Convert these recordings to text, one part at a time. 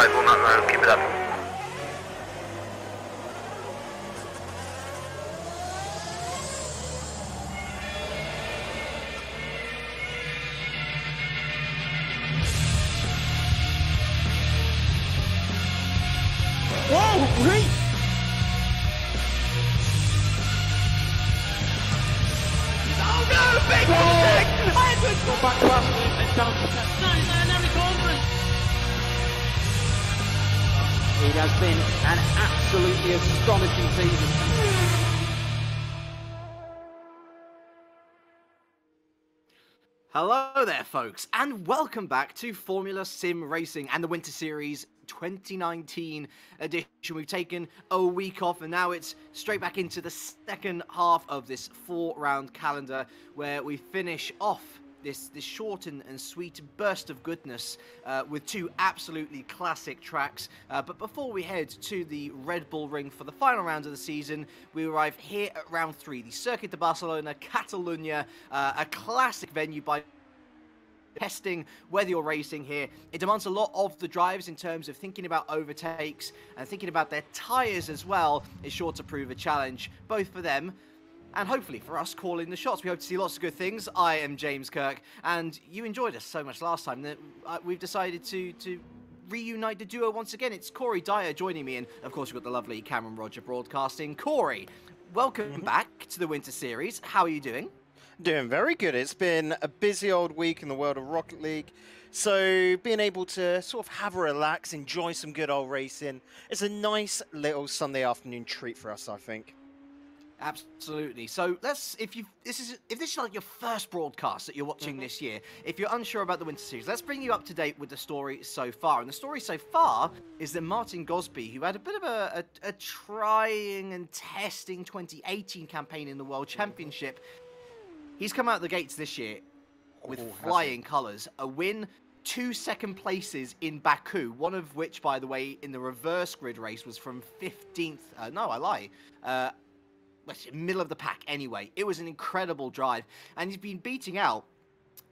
5 on that road, keep it up. Whoa, great! Oh no, big mistake! Edwards got back to us and down to 10. No, now he's cornering. It has been an absolutely astonishing season. Hello there, folks, and welcome back to Formula Sim Racing and the Winter Series 2019 edition. We've taken a week off, and now it's straight back into the second half of this 4-round calendar, where we finish off this short and sweet burst of goodness with two absolutely classic tracks. But before we head to the Red Bull Ring for the final round of the season, we arrive here at round 3, the Circuit de Barcelona, Catalunya, a classic venue by testing whether you're racing here. It demands a lot of the drivers in terms of thinking about overtakes and thinking about their tyres as well. Is sure to prove a challenge, both for them and hopefully for us calling the shots. We hope to see lots of good things. I am James Kirk, and you enjoyed us so much last time that we've decided to reunite the duo once again. It's Corey Dyer joining me, and of course we've got the lovely Cameron Rodger broadcasting. Corey, welcome back to the Winter Series. How are you doing? Doing very good. It's been a busy old week in the world of Rocket League, so being able to sort of have a relax, enjoy some good old racing, it's a nice little Sunday afternoon treat for us, I think. Absolutely. So if this is like your first broadcast that you're watching this year, if you're unsure about the Winter Series, let's bring you up to date with the story so far. And the story so far is that Martin Gosby, who had a bit of a trying and testing 2018 campaign in the World Championship, he's come out the gates this year with flying colours. A win, 2 second places in Baku, one of which, by the way, in the reverse grid race was from 15th. No, I lie. Middle of the pack anyway. It was an incredible drive, and he's been beating out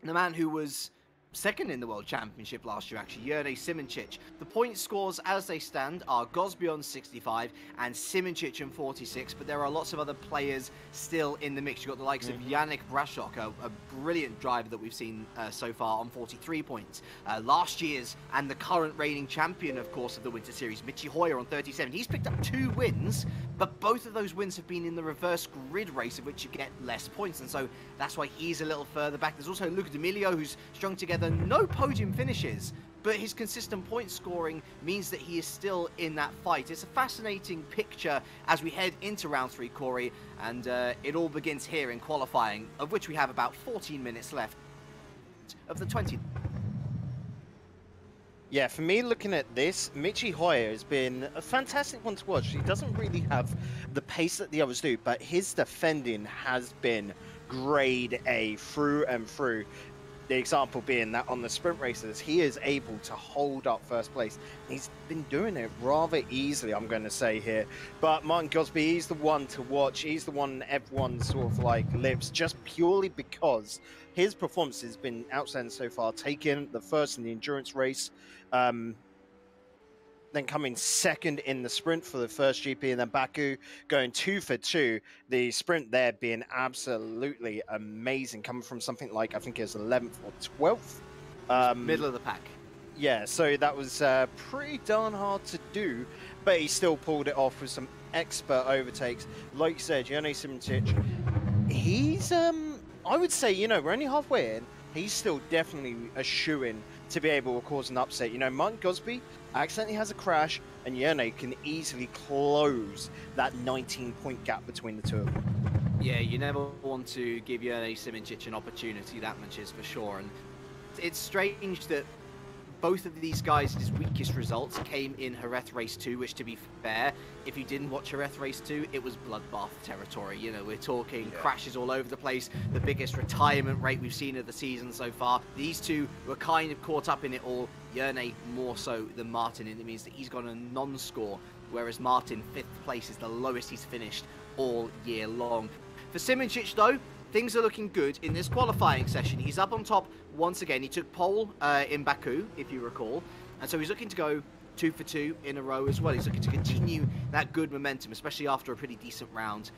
the man who was second in the World Championship last year, actually, Jurnej Simoncic. The point scores as they stand are Gosby on 65 and Simoncic on 46, but there are lots of other players still in the mix. You've got the likes of Yannick Brashok, a brilliant driver that we've seen so far, on 43 points. Last year's and the current reigning champion, of course, of the Winter Series, Michi Hoyer on 37. He's picked up 2 wins, but both of those wins have been in the reverse grid race, of which you get less points, and so that's why he's a little further back. There's also Luca D'Amelio, who's strung together no podium finishes, but his consistent point scoring means that he is still in that fight. It's a fascinating picture as we head into round 3, Corey, and it all begins here in qualifying, of which we have about 14 minutes left of the 20. Yeah, for me, looking at this, Michi Hoyer has been a fantastic one to watch. He doesn't really have the pace that the others do, but his defending has been grade A through and through. The example being that on the sprint races, he is able to hold up first place. He's been doing it rather easily, I'm going to say here. But Martin Gosby, he's the one to watch. He's the one everyone sort of like lives, just purely because his performance has been outstanding so far. Taking the first in the endurance race, then coming second in the sprint for the first GP, and then Baku going 2 for 2. The sprint there being absolutely amazing, coming from something like, I think it was 11th or 12th. Middle of the pack. Yeah, so that was pretty darn hard to do, but he still pulled it off with some expert overtakes. Like you said, Jurnej Simoncic, he's, I would say, you know, we're only halfway in. He's still definitely a shoo-in to be able to cause an upset. You know, Martin Gosby accidentally has a crash, and Jurnej can easily close that 19-point gap between the two of them. Yeah, you never want to give Jurnej Simoncic an opportunity, that much is for sure. And it's strange that both of these guys' weakest results came in Jerez Race 2, which, to be fair, if you didn't watch Jerez Race 2, it was bloodbath territory. You know, we're talking crashes all over the place, the biggest retirement rate we've seen of the season so far. These two were kind of caught up in it all. Jurnej more so than Martin, and it means that he's got a non-score, whereas Martin, 5th place, is the lowest he's finished all year long. For Simoncic, though, things are looking good in this qualifying session. He's up on top once again. He took pole in Baku, if you recall, and so he's looking to go 2 for 2 in a row as well. He's looking to continue that good momentum, especially after a pretty decent round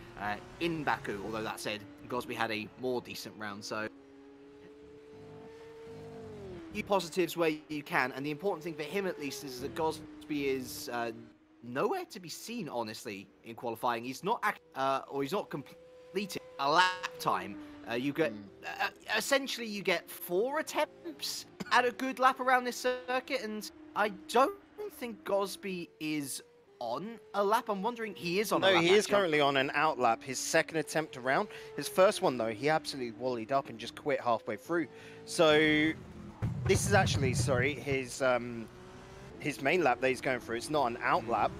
in Baku. Although that said, Gosby had a more decent round, so you positives where you can. And the important thing for him, at least, is that Gosby is nowhere to be seen, honestly, in qualifying. He's not he's not completing a lap time. You get essentially you get 4 attempts at a good lap around this circuit, and I don't think Gosby is on a lap. I'm wondering, he is on a lap. No, he is currently on an out lap. His second attempt around. His first one, though, he absolutely walleyed up and just quit halfway through. So this is actually, sorry, his main lap that he's going through. It's not an out lap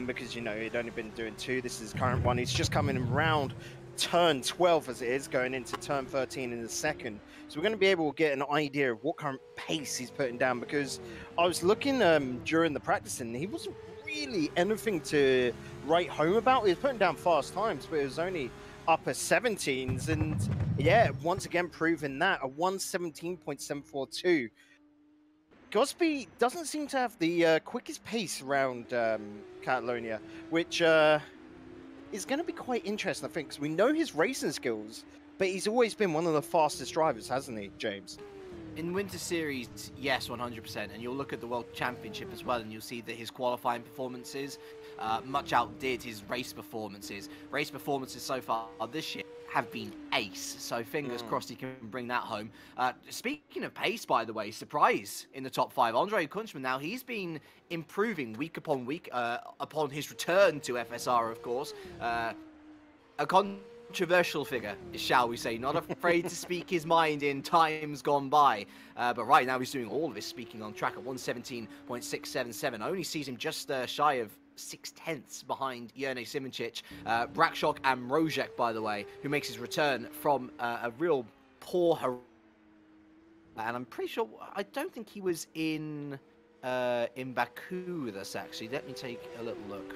because, you know, he'd only been doing 2. This is his current one. He's just coming around turn 12 as it is, going into turn 13 in the second. So we're going to be able to get an idea of what current pace he's putting down, because I was looking during the practicing, he wasn't really anything to write home about. He was putting down fast times, but it was only upper 17s, and yeah, once again proving that, a 117.742. Gosby doesn't seem to have the quickest pace around Catalonia, which is going to be quite interesting, I think, because we know his racing skills, but he's always been one of the fastest drivers, hasn't he, James? In Winter Series, yes, 100%. And you'll look at the World Championship as well, and you'll see that his qualifying performances much outdid his race performances. Race performances so far this year have been ace, so fingers crossed he can bring that home. Speaking of pace, by the way, surprise in the top 5. Andre Kunchman, now he's been improving week upon week upon his return to FSR, of course. A controversial figure, shall we say, not afraid to speak his mind in times gone by. But right now he's doing all of his speaking on track at 117.677. Only sees him just shy of 0.6 behind Jerne Simoncic, Brakshock and Rodger, by the way, who makes his return from a real poor. And I'm pretty sure, I don't think he was in Baku with us, actually. Let me take a little look.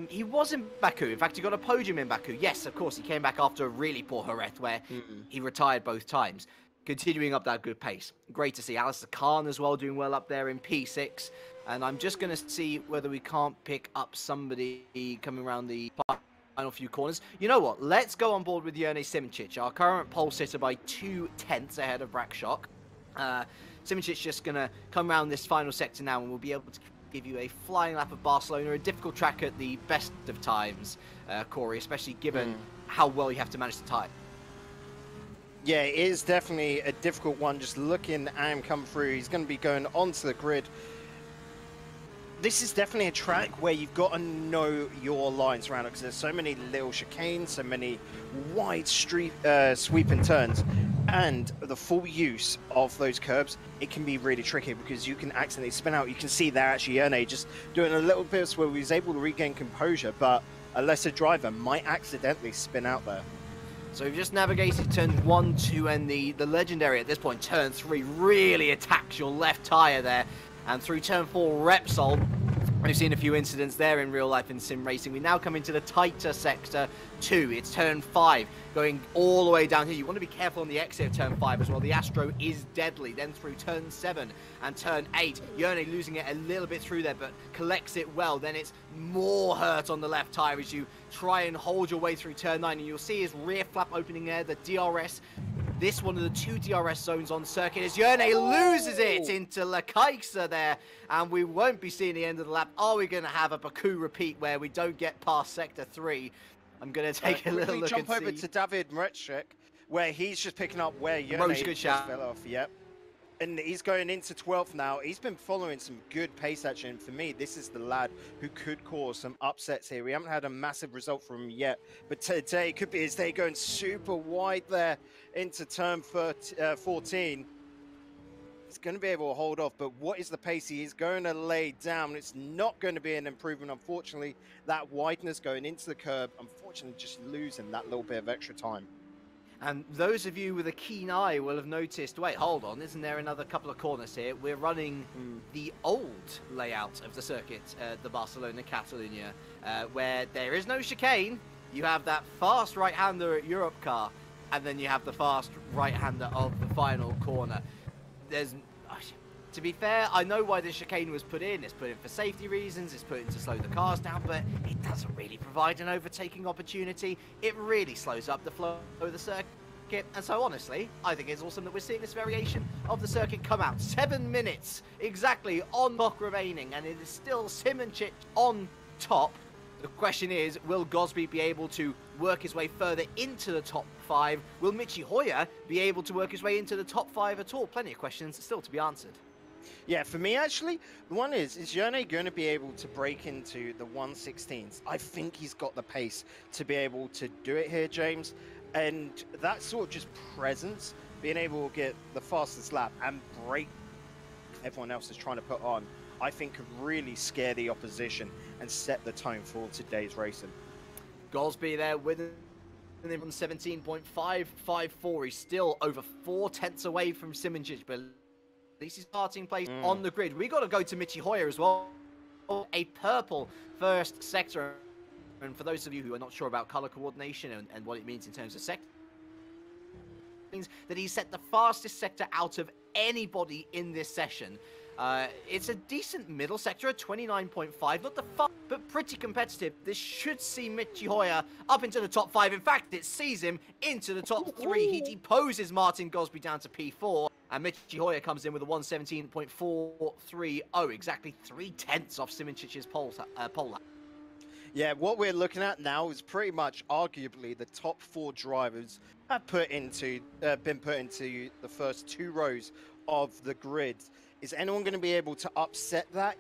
He was in Baku. In fact, he got a podium in Baku. Yes, of course, he came back after a really poor Jerez, where he retired both times. Continuing up that good pace. Great to see Alistair Khan as well doing well up there in P6. And I'm just going to see whether we can't pick up somebody coming around the final few corners. You know what? Let's go on board with Jerne Simoncic, our current pole sitter, by 2/10 ahead of Brakshock. Simoncic just going to come around this final sector now, and we'll be able to give you a flying lap of Barcelona, a difficult track at the best of times, Corey, especially given how well you have to manage the tire. Yeah, it is definitely a difficult one. Just looking at him come through, he's going to be going onto the grid. This is definitely a track where you've got to know your lines around it, because there's so many little chicanes, so many wide sweeping turns, and the full use of those curbs, it can be really tricky because you can accidentally spin out. You can see there actually Jerne just doing a little bit where he was able to regain composure, but a lesser driver might accidentally spin out there. So we've just navigated turns 1, 2, and the legendary at this point, turn 3, really attacks your left tyre there. And through turn 4, Repsol, we've seen a few incidents there in real life in sim racing. We now come into the tighter sector 2. It's turn 5, going all the way down here. You want to be careful on the exit of turn 5 as well. The Astro is deadly. Then through turn 7 and turn 8, Jerne losing it a little bit through there, but collects it well. Then it's more hurt on the left tyre as you try and hold your way through turn 9. And you'll see his rear flap opening there, the DRS. This one of the 2 DRS zones on circuit as Jerne loses it into La Caixa there, and we won't be seeing the end of the lap. Are we going to have a Baku repeat where we don't get past sector 3? I'm going to take a little look jump and over see. to David Mreček, where he's just picking up where Jerne just fell off. Yep. And he's going into 12th now. He's been following some good pace action. And for me, this is the lad who could cause some upsets here. We haven't had a massive result from him yet, but today could be his day, going super wide there into turn 14. He's going to be able to hold off, but what is the pace he is going to lay down? It's not going to be an improvement, unfortunately. That wideness going into the curb, unfortunately, just losing that little bit of extra time. And those of you with a keen eye will have noticed, wait, hold on, isn't there another couple of corners here? We're running the old layout of the circuit, the Barcelona Catalonia, where there is no chicane. You have that fast right-hander at Europe car, and then you have the fast right-hander of the final corner. There's To be fair, I know why the chicane was put in. It's put in for safety reasons, it's put in to slow the cars down, but it doesn't really provide an overtaking opportunity. It really slows up the flow of the circuit. And so honestly, I think it's awesome that we're seeing this variation of the circuit come out. 7 minutes exactly on clock remaining, and it is still Simčić on top. The question is, will Gosby be able to work his way further into the top 5? Will Michi Hoyer be able to work his way into the top 5 at all? Plenty of questions still to be answered. Yeah, for me, actually, the one is Jerne going to be able to break into the 116s? I think he's got the pace to be able to do it here, James. And that sort of just presence, being able to get the fastest lap and break everyone else is trying to put on, I think could really scare the opposition and set the tone for today's racing. Gosby there with him on 17.554. He's still over 4 tenths away from Simčić, but at least he's starting place on the grid. We got to go to Michi Hoyer as well. A purple first sector. And for those of you who are not sure about color coordination and what it means in terms of sector, it means that he set the fastest sector out of anybody in this session. It's a decent middle sector at 29.5, not the fast, but pretty competitive. This should see Michi Hoyer up into the top 5. In fact, it sees him into the top 3. He deposes Martin Gosby down to P4, and Michi Hoyer comes in with a 1:17.430, exactly 3 tenths off Simčić's pole lap. Yeah, what we're looking at now is pretty much arguably the top 4 drivers have been put into the first 2 rows of the grid. Is anyone going to be able to upset that?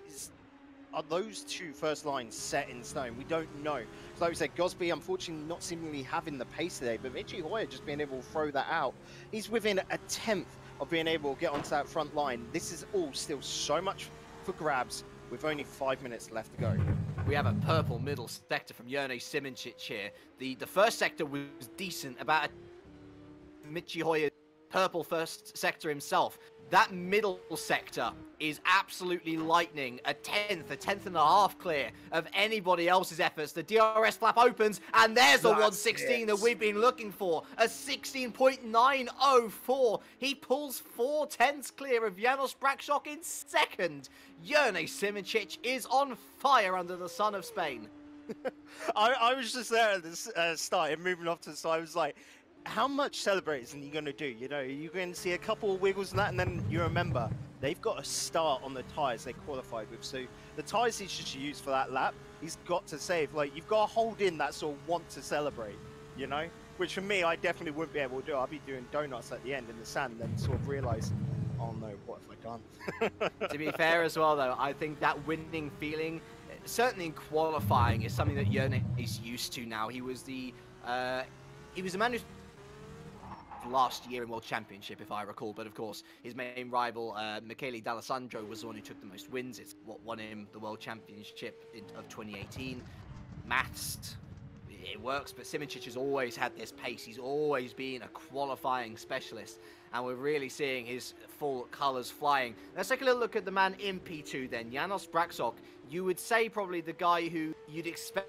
Are those 2 first lines set in stone? We don't know. Like we said, Gosby unfortunately not seemingly having the pace today, but Michi Hoyer just being able to throw that out. He's within a tenth of being able to get onto that front line. This is all still so much for grabs with only 5 minutes left to go. We have a purple middle sector from Jerne Simčić here. The first sector was decent, about Michi Hoyer purple first sector himself. That middle sector is absolutely lightning. A tenth and a half clear of anybody else's efforts. The DRS flap opens, and there's a 116 that we've been looking for. A 16.904. He pulls 4 tenths clear of Janos Brakshock in second. Jerne Simčić is on fire under the sun of Spain. I was just there at the start and moving off to the side. I was like, how much celebrating are you going to do? You know, you're going to see a couple of wiggles and that, and then you remember they've got a start on the tyres they qualified with. So the tyres he's just used for that lap, he's got to save. Like, you've got to hold in that sort of want to celebrate, you know? Which for me, I definitely wouldn't be able to do. I'd be doing donuts at the end in the sand, and then sort of realise, oh no, what have I done? To be fair as well, though, I think that winning feeling, certainly in qualifying, is something that Jerne is used to now. He was the man who last year in World Championship, if I recall, but of course his main rival Michele D'Alessandro was the one who took the most wins. It's what won him the World Championship of 2018. Maths, it works, but Simčić has always had this pace. He's always been a qualifying specialist, and we're really seeing his full colours flying. Let's take a little look at the man in P2 then. Janos Brakshock, you would say probably the guy who you'd expect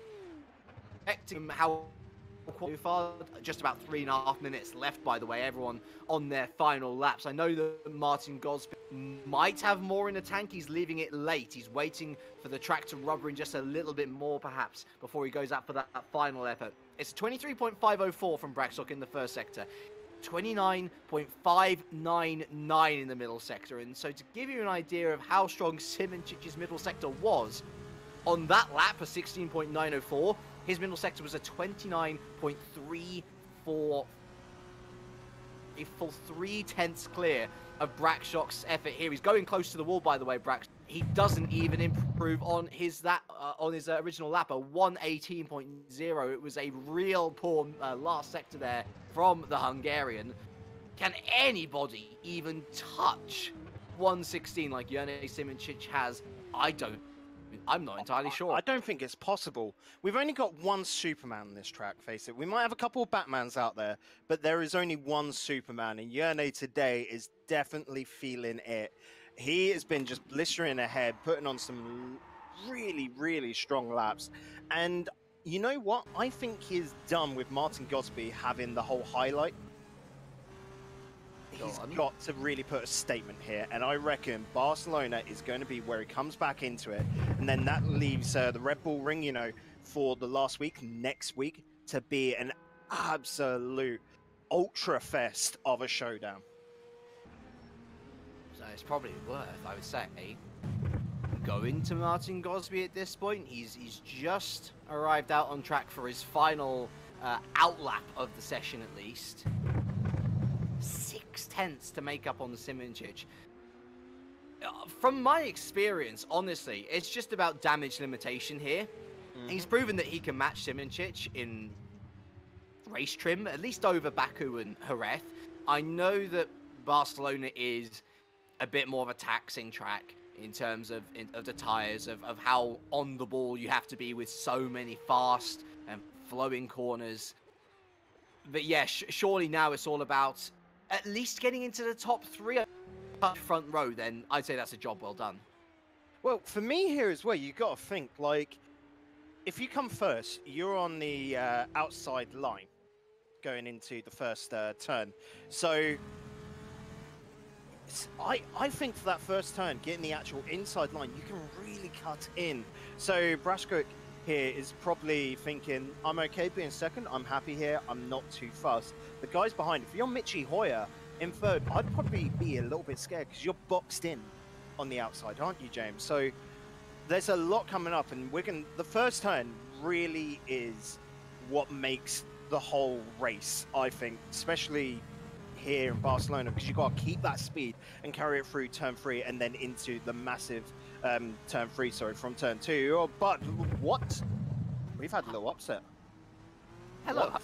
him how far, just about 3.5 minutes left, by the way, everyone on their final laps. I know that Martin Gosby might have more in the tank. He's leaving it late. He's waiting for the track to rubber in just a little bit more, perhaps, before he goes out for that final effort. It's 23.504 from Brakshock in the first sector, 29.599 in the middle sector. And so to give you an idea of how strong Simčić's middle sector was, on that lap, a 16.904, his middle sector was a 29.344, a full 3 tenths clear of Brakshock's effort here. He's going close to the wall, by the way, Brakshock. He doesn't even improve on his original lap, a 1:18.0. It was a real poor last sector there from the Hungarian. Can anybody even touch 1:16 like Jerne Simčić has? I'm not entirely sure. I don't think it's possible. We've only got one Superman on this track, face it. We might have a couple of Batmans out there, but there is only one Superman, and Jerne today is definitely feeling it. He has been just blistering ahead, putting on some really, really strong laps. And you know what? I think he's done with Martin Gosby having the whole highlight. he's got to really put a statement here, and I reckon Barcelona is going to be where he comes back into it, and then that leaves the Red Bull Ring, you know, for the last week, next week, to be an absolute ultra fest of a showdown. So it's probably worth, I would say, going to Martin Gosby at this point. He's just arrived out on track for his final outlap of the session, at least. 6/10 to make up on Simoncic. From my experience, honestly, it's just about damage limitation here. He's proven that he can match Simoncic in race trim, at least over Baku and Jerez. I know that Barcelona is a bit more of a taxing track in terms of the tyres, of how on the ball you have to be with so many fast and flowing corners. But yeah, surely now it's all about at least getting into the top 3 front row, then I'd say that's a job well done. Well, for me here as well, you got to think, like, if you come first, you're on the outside line going into the first turn. So I think for that first turn, getting the actual inside line, you can really cut in. So Brashko here is probably thinking, I'm okay being second, I'm happy here, I'm not too fast. The guys behind, if you're Michi Hoyer in third, I'd probably be a little bit scared because you're boxed in on the outside, aren't you, James? So there's a lot coming up, and the first turn really is what makes the whole race, I think, especially here in Barcelona, because you've got to keep that speed and carry it through turn 3 and then into the massive turn 3, sorry, from turn 2. Oh, but what? We've had a little upset. Hello. What?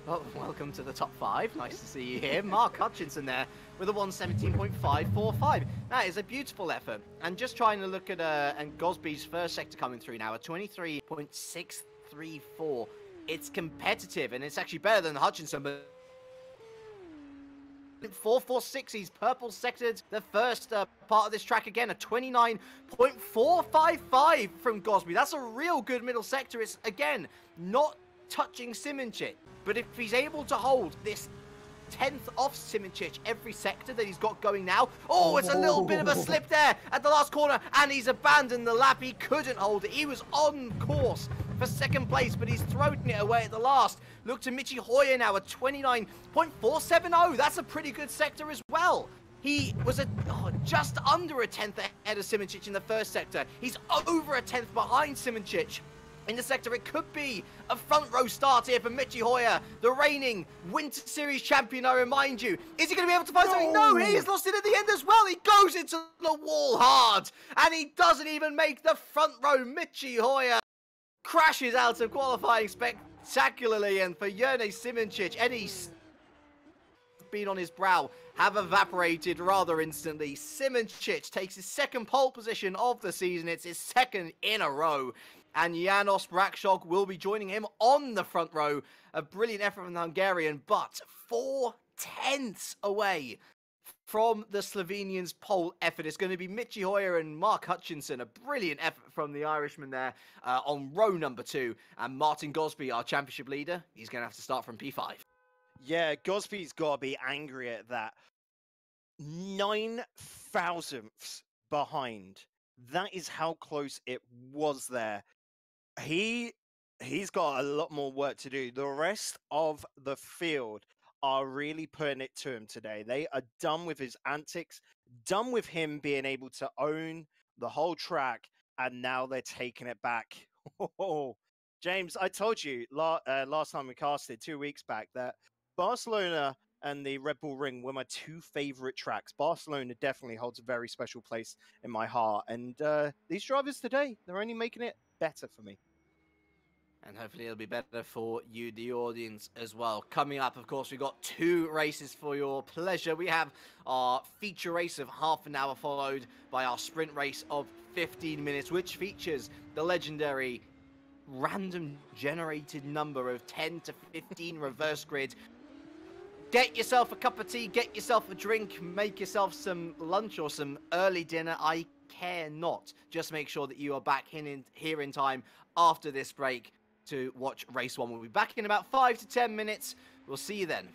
Well, welcome to the top 5. Nice to see you here. Mark Hutchinson there with a 1:17.545. That is a beautiful effort. And just trying to look at and Gosby's first sector coming through now, a 23.634. It's competitive, and it's actually better than Hutchinson, but 446, he's purple sectored the first part of this track again, a 29.455 from Gosby. That's a real good middle sector. It's, again, not touching Simoncic, but if he's able to hold this 10th off Simoncic every sector that he's got going now. Oh, it's a little bit of a slip there at the last corner, and he's abandoned the lap. He couldn't hold it. He was on course for second place, but he's thrown it away at the last. Look to Michi Hoyer now at 29.470. That's a pretty good sector as well. He was just under a 10th ahead of Simoncic in the first sector. He's over a 10th behind Simoncic in the sector. It could be a front row start here for Michi Hoyer, the reigning Winter Series champion, I remind you. Is he going to be able to find something? No, he's lost it at the end as well. He goes into the wall hard, and he doesn't even make the front row. Michi Hoyer crashes out of qualifying spectacularly, and for Jerne Simoncic, Eddie's been on his brow have evaporated rather instantly. Simoncic takes his second pole position of the season. It's his second in a row. And Janos Brakšok will be joining him on the front row. A brilliant effort from the Hungarian, but 4/10 away from the Slovenian's pole effort. It's going to be Michi Hoyer and Mark Hutchinson. A brilliant effort from the Irishman there on row number 2. And Martin Gosby, our championship leader, he's going to have to start from P5. Yeah, Gosby's got to be angry at that. 9 thousandths behind. That is how close it was there. He's got a lot more work to do. The rest of the field are really putting it to him today. They are done with his antics, done with him being able to own the whole track, and now they're taking it back. Oh, James, I told you last time we casted 2 weeks back that Barcelona and the Red Bull Ring were my 2 favorite tracks. Barcelona definitely holds a very special place in my heart. And these drivers today, they're only making it better for me. And hopefully it'll be better for you, the audience, as well. Coming up, of course, we've got 2 races for your pleasure. We have our feature race of half an hour, followed by our sprint race of 15 minutes, which features the legendary random generated number of 10 to 15 reverse grid. Get yourself a cup of tea, get yourself a drink, make yourself some lunch or some early dinner. I care not. Just make sure that you are back here in time after this break to watch race 1. We'll be back in about 5 to 10 minutes. We'll see you then.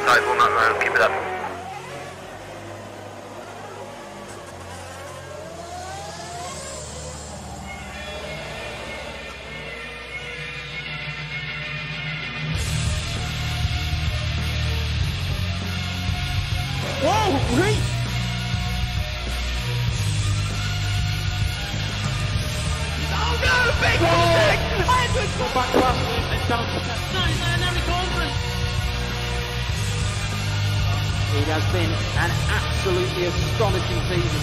Sizable not round, keep it up. Whoa, great! Oh no, big mistake! Edwards got back to us and down to 99 Harry Coleman. It has been an absolutely astonishing season.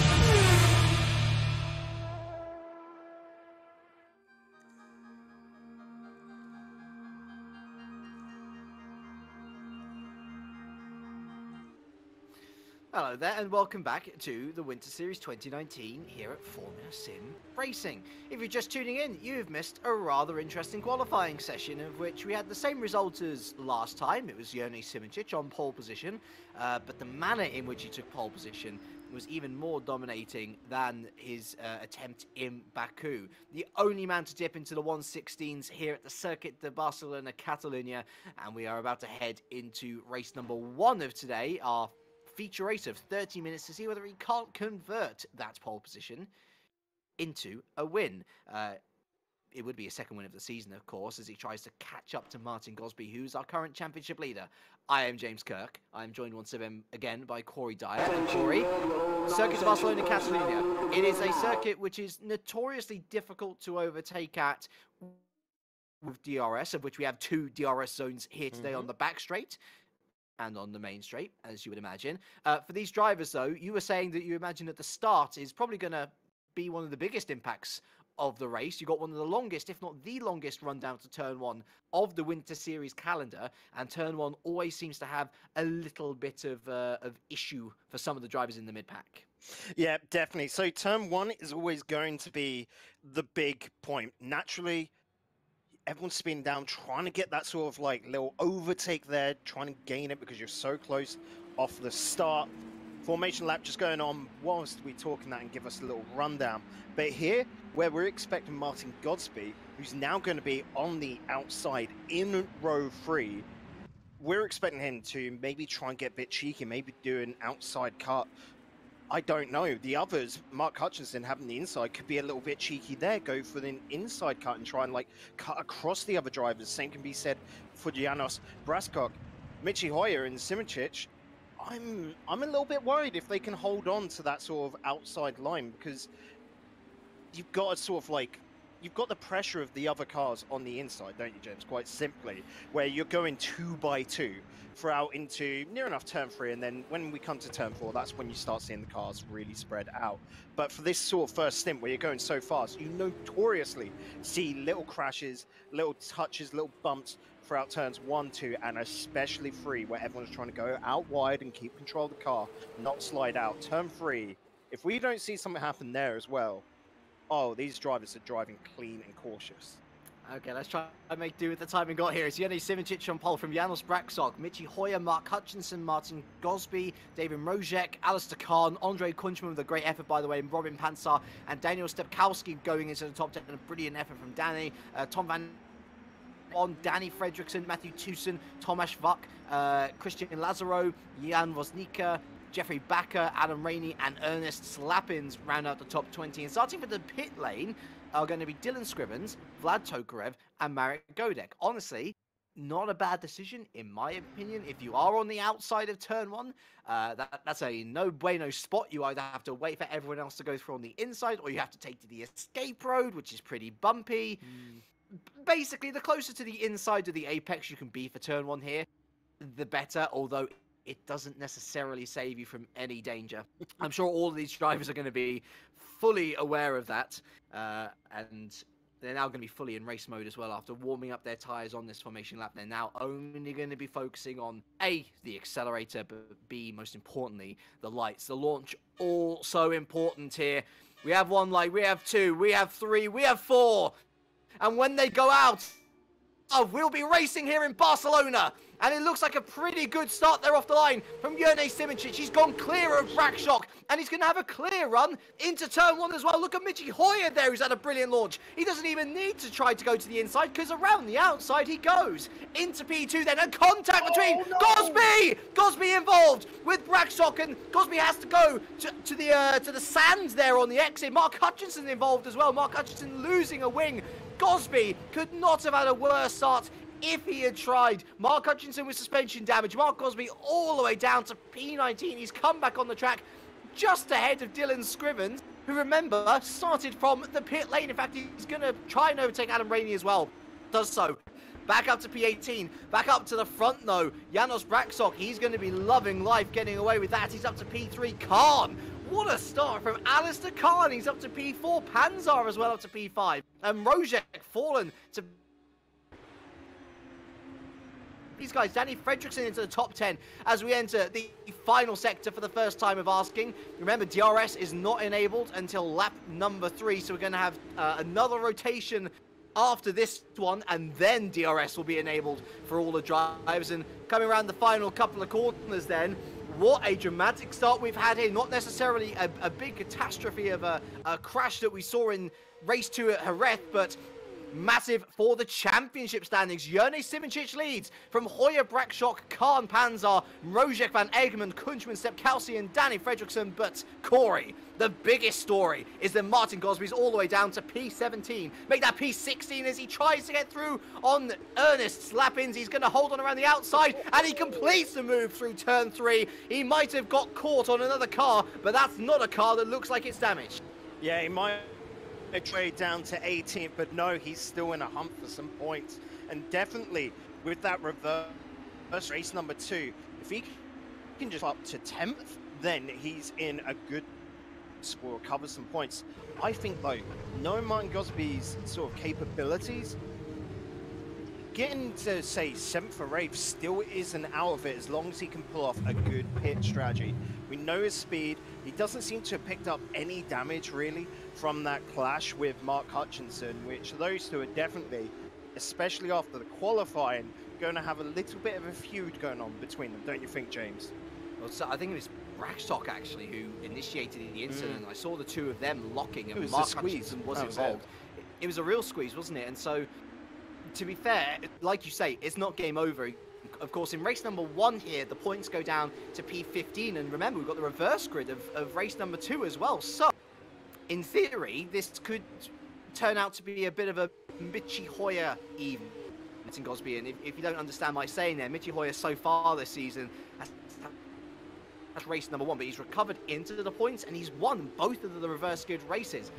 Hello there and welcome back to the Winter Series 2019 here at Formula Sim Racing. If you're just tuning in, you've missed a rather interesting qualifying session of which we had the same result as last time. It was Joni Simicic on pole position, but the manner in which he took pole position was even more dominating than his attempt in Baku. The only man to dip into the 116s here at the Circuit de Barcelona, Catalunya, and we are about to head into race number 1 of today, our feature race of 30 minutes to see whether he can't convert that pole position into a win. It would be a second win of the season, of course, as he tries to catch up to Martin Gosby, who's our current championship leader. I am James Kirk. I am joined once again by Corey Dyer. And Corey, Circuit de Barcelona, Catalunya. It is a circuit which is notoriously difficult to overtake at with DRS, of which we have 2 DRS zones here today on the back straight and on the main straight, as you would imagine. For these drivers, though, you were saying that you imagine that the start is probably going to be one of the biggest impacts of the race. You got one of the longest, if not the longest, run down to turn 1 of the Winter Series calendar, and turn 1 always seems to have a little bit of issue for some of the drivers in the mid-pack. Yeah, definitely. So turn 1 is always going to be the big point. Naturally, everyone's spinning down, trying to get that sort of like little overtake there, trying to gain it because you're so close off the start. Formation lap just going on whilst we talking that and give us a little rundown. But here, where we're expecting Martin Godsby, who's now going to be on the outside in row 3, we're expecting him to maybe try and get a bit cheeky, maybe do an outside cut. I don't know. The others, Mark Hutchinson having the inside, could be a little bit cheeky there, go for an inside cut and try and like cut across the other drivers. Same can be said for Janos Brascock. Michi Hoyer and Simicic, I'm a little bit worried if they can hold on to that sort of outside line, because you've got to sort of like, you've got the pressure of the other cars on the inside, don't you, James? Quite simply, where you're going 2 by 2 throughout into near enough turn 3, and then when we come to turn 4, that's when you start seeing the cars really spread out. But for this sort of first stint where you're going so fast, you notoriously see little crashes, little touches, little bumps throughout turns 1, 2, and especially 3, where everyone's trying to go out wide and keep control of the car, not slide out. Turn 3, if we don't see something happen there as well, oh, these drivers are driving clean and cautious. Okay, let's try and make do with the time we got here. It's Yoni Simoncic on pole from Janos Braksok, Michi Hoyer, Mark Hutchinson, Martin Gosby, David Rodger, Alistair Kahn, Andre Kunchman with a great effort, by the way, Robin Pansar, and Daniel Stepkowski going into the top 10. A brilliant effort from Danny. Tom Van on Danny Fredrickson, Matthew Tucson, Tomasz Vuk, Christian Lazaro, Jan Woznicka, Jeffrey Backer, Adam Rainey, and Ernest Slapins round out the top 20. And starting for the pit lane are going to be Dylan Scrivens, Vlad Tokarev, and Marek Godek. Honestly, not a bad decision, in my opinion. If you are on the outside of turn 1, that's a no bueno spot. You either have to wait for everyone else to go through on the inside, or you have to take to the escape road, which is pretty bumpy. Basically, the closer to the inside of the apex you can be for turn 1 here, the better, although it doesn't necessarily save you from any danger. I'm sure all of these drivers are going to be fully aware of that, and they're now going to be fully in race mode as well after warming up their tyres on this formation lap. They're now only going to be focusing on A, the accelerator, but B, most importantly, the lights. The launch, also important here. We have 1 light, we have 2, we have 3, we have 4. And when they go out, we'll be racing here in Barcelona. And it looks like a pretty good start there off the line from Yoni Simoncic. He's gone clear of Braksok, and he's going to have a clear run into turn 1 as well. Look at Michi Hoyer there, who's had a brilliant launch. He doesn't even need to try to go to the inside, because around the outside he goes. Into P2 then, and contact between Gosby! Gosby involved with Braksok, and Gosby has to go to the sands there on the exit. Mark Hutchinson involved as well. Mark Hutchinson losing a wing. Gosby could not have had a worse start if he had tried. Mark Hutchinson with suspension damage. Mark Gosby all the way down to P19. He's come back on the track just ahead of Dylan Scrivens, who, remember, started from the pit lane. In fact, he's going to try and overtake Adam Rainey as well. Does so. Back up to P18. Back up to the front, though. Janos Braksok, he's going to be loving life getting away with that. He's up to P3. Kahn. What a start from Alistair Kahn. He's up to P4. Panzar as well up to P5. And Rodger fallen to... These guys, Danny Fredrickson into the top 10 as we enter the final sector for the first time of asking. Remember, DRS is not enabled until lap number 3, so we're going to have another rotation after this one, and then DRS will be enabled for all the drivers. And coming around the final couple of corners then, what a dramatic start we've had here. Not necessarily a big catastrophe of a crash that we saw in race 2 at Jerez, but massive for the championship standings. Yoni Simoncic leads from Hoyer, Braksok, Kahn, Panzar, Rodger, Van Egmond, Kunchman, Stepkowski, and Danny Fredrickson. But Corey, the biggest story is that Martin Gosby's all the way down to P17. Make that P16 as he tries to get through on Ernest Slapins. He's going to hold on around the outside, and he completes the move through turn 3. He might have got caught on another car, but that's not a car that looks like it's damaged. Yeah, he might a trade down to 18th, but no, he's still in a hump for some points. And definitely with that reverse race number 2, if he can just up to 10th, then he's in a good score, cover some points. I think though, knowing Martin Gosby's sort of capabilities, getting to say 7th or 8th still isn't out of it as long as he can pull off a good pit strategy. We know his speed. He doesn't seem to have picked up any damage really from that clash with Mark Hutchinson, which those two are definitely, especially after the qualifying, going to have a little bit of a feud going on between them, don't you think, James? Well, so I think it was Braksok actually who initiated the incident. I saw the two of them locking, and Mark Hutchinson was involved. It was a real squeeze, wasn't it? And so, to be fair, like you say, it's not game over. Of course, in race number 1 here, the points go down to P15, and remember, we've got the reverse grid of race number 2 as well. So, in theory, this could turn out to be a bit of a Michi Hoyer even. Martin Gosby, and if you don't understand my saying there, Michi Hoyer so far this season that's race number 1, but he's recovered into the points and he's won both of the reverse grid races.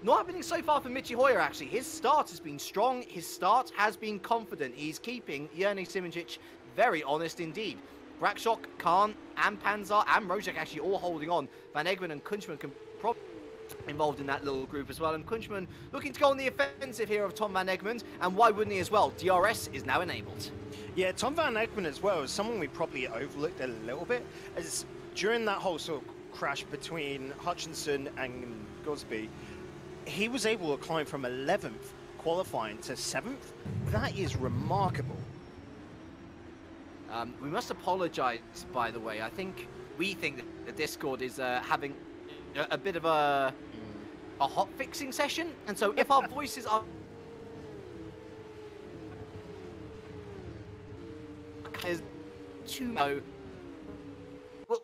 Not happening so far for Michi Hoyer, actually. His start has been strong. His start has been confident. He's keeping Jernej Simoncic very honest indeed. Brakshock, Khan, and Panzer, and Rodger actually all holding on. Van Egmond and Kunchman can probably involved in that little group as well. And Kunchman looking to go on the offensive here of Tom Van Egmond. And why wouldn't he as well? DRS is now enabled. Yeah, Tom Van Egmond as well is someone we probably overlooked a little bit. As during that whole sort of crash between Hutchinson and Gosby, he was able to climb from 11th qualifying to 7th. That is remarkable. We must apologise, by the way. We think that the Discord is having a bit of a hot fixing session, and so if our voices are too low,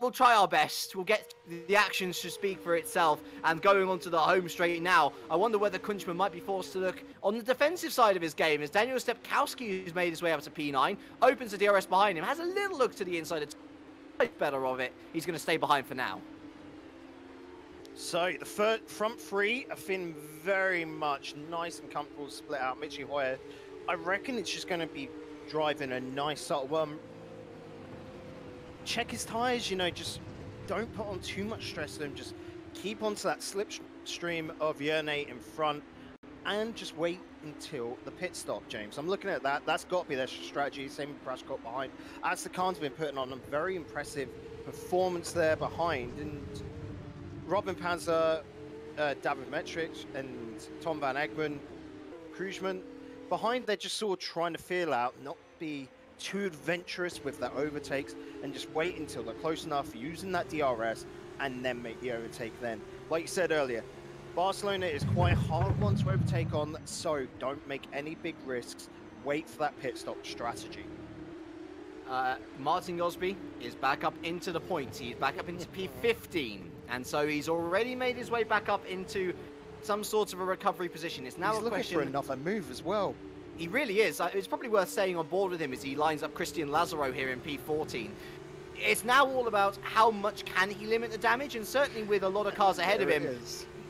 we'll try our best. We'll get the actions to speak for itself. And going onto the home straight now, I wonder whether Kunchman might be forced to look on the defensive side of his game, as Daniel Stepkowski, who's made his way up to P9, opens the DRS behind him, has a little look to the inside, better of it. He's going to stay behind for now. So the front three are feeling very much nice and comfortable split out. Michi Hoyer, I reckon it's just going to be driving a nice sort of check his tyres, you know, just don't put on too much stress to them. Just keep onto that slipstream of Jernej in front and just wait until the pit stop, James. I'm looking at that. That's got to be their strategy. Same with Brashcott behind. As the Khan's been putting on a very impressive performance there behind. And Robin Panzer, David Metric and Tom Van Egmond, Krujman behind, they're just sort of trying to feel out, not be too adventurous with their overtakes, and just wait until they're close enough using that DRS and then make the overtake then. Like you said earlier, Barcelona is quite a hard one to overtake on, so don't make any big risks. Wait for that pit stop strategy. Martin Gosby is back up into the points. He's back up into P15, and so he's already made his way back up into some sort of a recovery position. It's now he's a looking question for another move as well. He really is. It's probably worth staying on board with him as he lines up Christian Lazaro here in P14. It's now all about how much can he limit the damage, and certainly with a lot of cars ahead of him,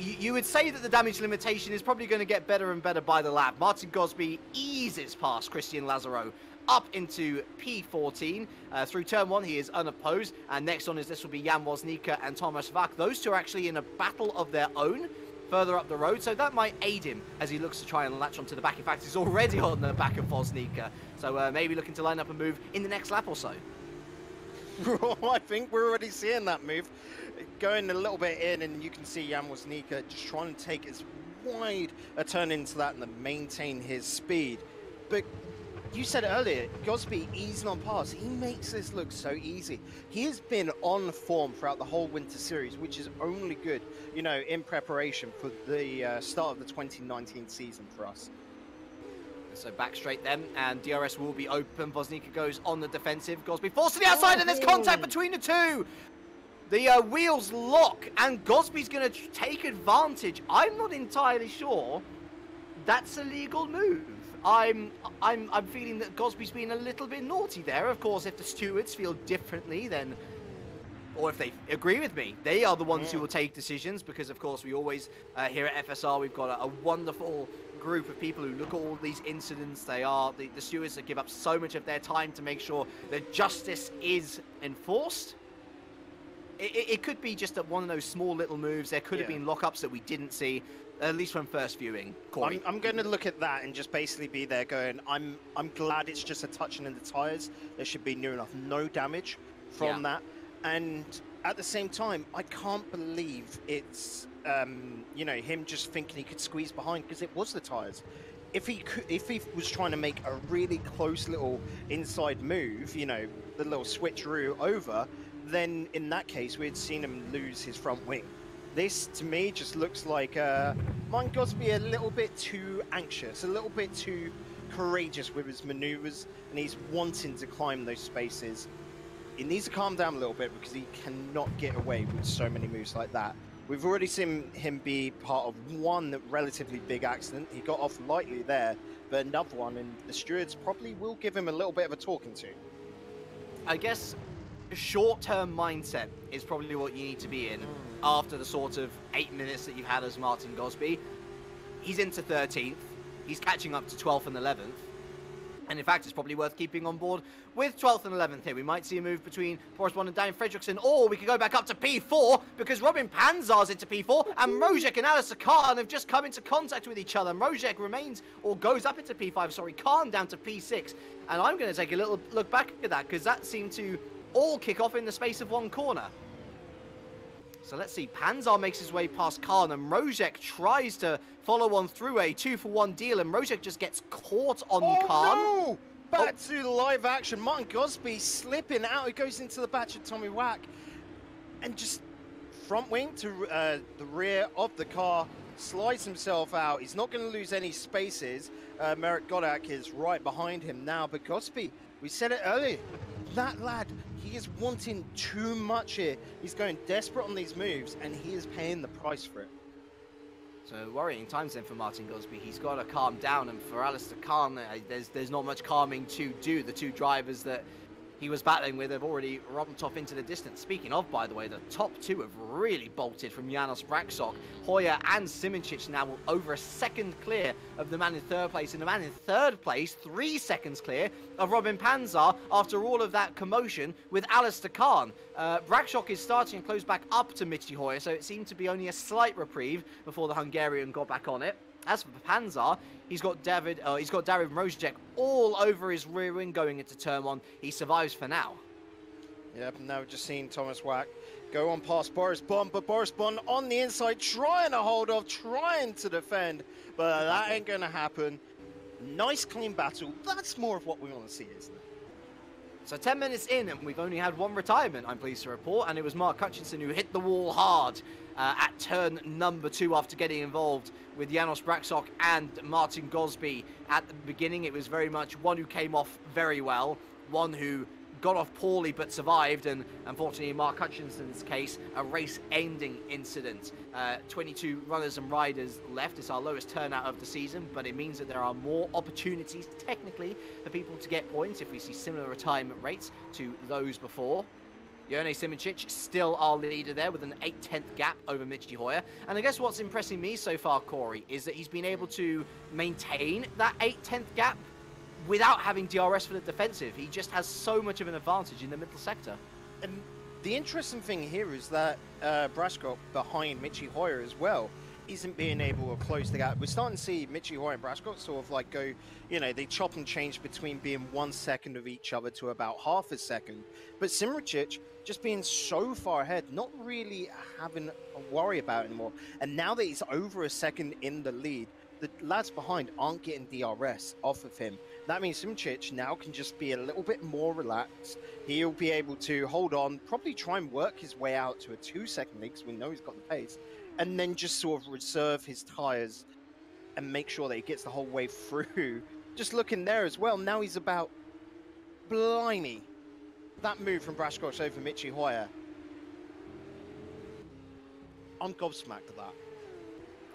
you would say that the damage limitation is probably going to get better and better by the lap. Martin Gosby eases past Christian Lazaro up into P14. Through turn 1, he is unopposed, and next on his list will be Jan Woznica and Thomas Vach. Those two are actually in a battle of their own further up the road, so that might aid him as he looks to try and latch onto the back. In fact, he's already on the back of Woznica, so maybe looking to line up a move in the next lap or so. I think we're already seeing that move. Going a little bit in, and you can see Jan Woznica just trying to take as wide a turn into that and then maintain his speed. But you said earlier, Gosby easing on pass. He makes this look so easy. He has been on form throughout the whole Winter Series, which is only good, you know, in preparation for the start of the 2019 season for us. So back straight then, and DRS will be open. Woznica goes on the defensive. Gosby forced to the outside, and there's contact between the two. The wheels lock, and Gosby's going to take advantage. I'm not entirely sure that's a legal move. I'm feeling that Gosby's been a little bit naughty there. Of course, if the stewards feel differently, then, or if they agree with me, they are the ones who will take decisions, because of course we always, here at FSR, we've got a wonderful group of people who look at all these incidents. They are the stewards that give up so much of their time to make sure that justice is enforced. It could be just one of those small little moves. There could have been lockups that we didn't see, at least from first viewing. Corey. I'm going to look at that and just basically be there going, I'm glad it's just a touching in the tyres. There should be near enough no damage from that. And at the same time, I can't believe it's, you know, him just thinking he could squeeze behind, because it was the tyres. If he was trying to make a really close little inside move, you know, the little switcheroo over, then in that case, we'd seen him lose his front wing. This, to me, just looks like Martin Gosby a little bit too anxious, a little bit too courageous with his maneuvers, and he's wanting to climb those spaces. He needs to calm down a little bit, because he cannot get away with so many moves like that. We've already seen him be part of one relatively big accident. He got off lightly there, but another one, and the stewards probably will give him a little bit of a talking to. I guess short-term mindset is probably what you need to be in after the sort of 8 minutes that you've had as Martin Gosby. he's into 13th. He's catching up to 12th and 11th. And in fact, it's probably worth keeping on board with 12th and 11th here. We might see a move between Boris Bond and Daniel Fredriksson, or we could go back up to P4 because Robin Panzar's into P4 and Mrozek and Alistair Khan have just come into contact with each other. Mrozek remains, or goes up into P5, sorry, Khan down to P6. And I'm going to take a little look back at that because that seemed to all kick off in the space of one corner. So let's see, Panzar makes his way past Khan and Mrozek tries to follow on through a 2-for-1 deal and Mrozek just gets caught on Khan. No! Back to the live action. Martin Gosby slipping out. He goes into the batch of Tommy Wack and just front wing to the rear of the car, slides himself out. He's not going to lose any spaces. Merrick Godak is right behind him now, but Gosby, we said it earlier, that lad, he is wanting too much here. He's going desperate on these moves, and he is paying the price for it. So worrying times then for Martin Gosby. He's got to calm down, and for Alistair Khan, there's not much calming to do. The two drivers that he was battling with have already romped off into the distance. Speaking of, by the way, the top two have really bolted from Janos Braksok. Hoyer and Simoncic now over a second clear of the man in third place, and the man in third place 3 seconds clear of Robin Panzar after all of that commotion with Alistair Khan. Braksok is starting to close back up to Mitchy Hoyer, so it seemed to be only a slight reprieve before the Hungarian got back on it. As for Panzar, he's got David Mrozek all over his rear wing going into turn 1. He survives for now. Yep, now we've just seen Thomas Wack go on past Boris Bond, but Boris Bond on the inside trying to hold off, trying to defend, but that ain't going to happen. Nice clean battle. That's more of what we want to see, isn't it? So 10 minutes in, and we've only had one retirement, I'm pleased to report, and it was Mark Hutchinson who hit the wall hard at turn number 2 after getting involved with Janos Braksok and Martin Gosby. At the beginning, it was very much one who came off very well, one who got off poorly but survived, and unfortunately in Mark Hutchinson's case, a race-ending incident. 22 runners and riders left. It's our lowest turnout of the season, but it means that there are more opportunities technically for people to get points if we see similar retirement rates to those before. Jone Simoncic still our leader there with an 8/10 gap over Mitchy Hoyer. And I guess what's impressing me so far, Corey, is that he's been able to maintain that 8/10 gap without having DRS for the defensive. He just has so much of an advantage in the middle sector. And the interesting thing here is that Braskop behind Mitchy Hoyer as well isn't being able to close the gap. We're starting to see Mitchy Hoyer and Braskop sort of like go, you know, they chop and change between being 1 second of each other to about half a second. But Simricic just being so far ahead, not really having a worry about it anymore. And now that he's over a second in the lead, the lads behind aren't getting DRS off of him. That means Simcic now can just be a little bit more relaxed. He'll be able to hold on, probably try and work his way out to a 2-second lead because we know he's got the pace, and then just sort of reserve his tyres and make sure that he gets the whole way through. Just looking there as well, now he's about, blimey, that move from Braskos over Mitchy Hoyer. I'm gobsmacked at that.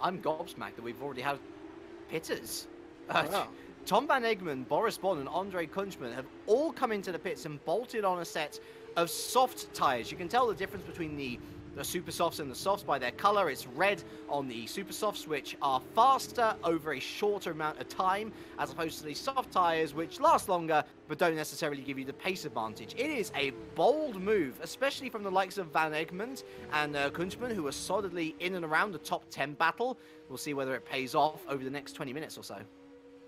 I'm gobsmacked that we've already had pitters. Wow. Tom Van Egmond, Boris Bond and Andre Kunchman have all come into the pits and bolted on a set of soft tyres. You can tell the difference between the super softs and the softs by their colour. It's red on the super softs, which are faster over a shorter amount of time, as opposed to the soft tyres, which last longer but don't necessarily give you the pace advantage. It is a bold move, especially from the likes of Van Egmond and Kunchman, who are solidly in and around the top 10 battle. We'll see whether it pays off over the next 20 minutes or so.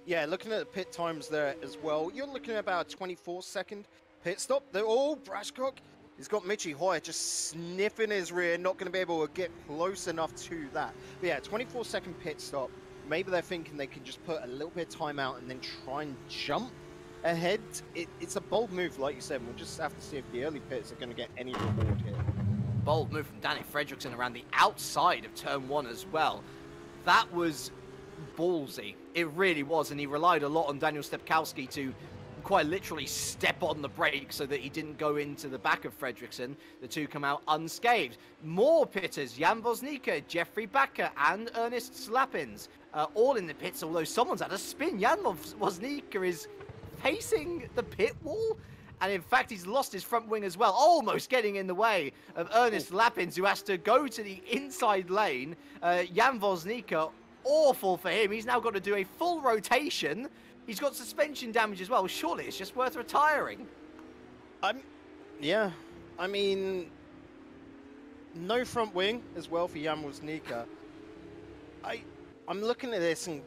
Yeah, looking at the pit times there as well, you're looking at about a 24-second pit stop. Braskok, he's got Mitchy Hoyer just sniffing his rear, not going to be able to get close enough to that. But yeah, 24-second pit stop. Maybe they're thinking they can just put a little bit of time out and then try and jump ahead. It's a bold move, like you said. We'll just have to see if the early pits are going to get any reward here. Bold move from Danny Fredriksson around the outside of turn 1 as well. That was ballsy. It really was, and he relied a lot on Daniel Stepkowski to quite literally step on the brake so that he didn't go into the back of Fredriksson. The two come out unscathed. More pitters, Jan Vosnika, Jeffrey Bakker and Ernest Slapins, all in the pits, although someone's had a spin. Jan Vosnika is facing the pit wall, and in fact he's lost his front wing as well, almost getting in the way of Ernest Lapins, who has to go to the inside lane. Jan Vosnika awful for him. He's now got to do a full rotation. He's got suspension damage as well. Surely it's just worth retiring. Yeah. I mean, no front wing as well for Jan Woznica. I'm looking at this and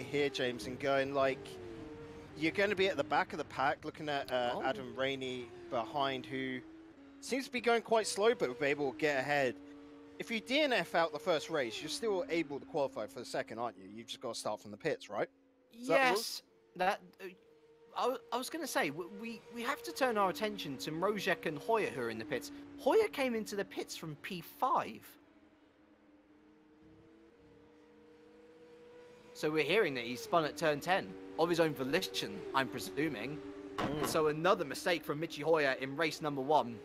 here, James, and going like, you're going to be at the back of the pack, looking at Adam Rainey behind, who seems to be going quite slow, but will be able to get ahead. If you DNF out the first race, you're still able to qualify for the second, aren't you? You've just got to start from the pits, right? Yes. I was going to say, we have to turn our attention to Mrozek and Hoyer, who are in the pits. Hoyer came into the pits from P5. So we're hearing that he spun at turn 10 of his own volition, I'm presuming. So another mistake from Michi Hoyer in race number 1.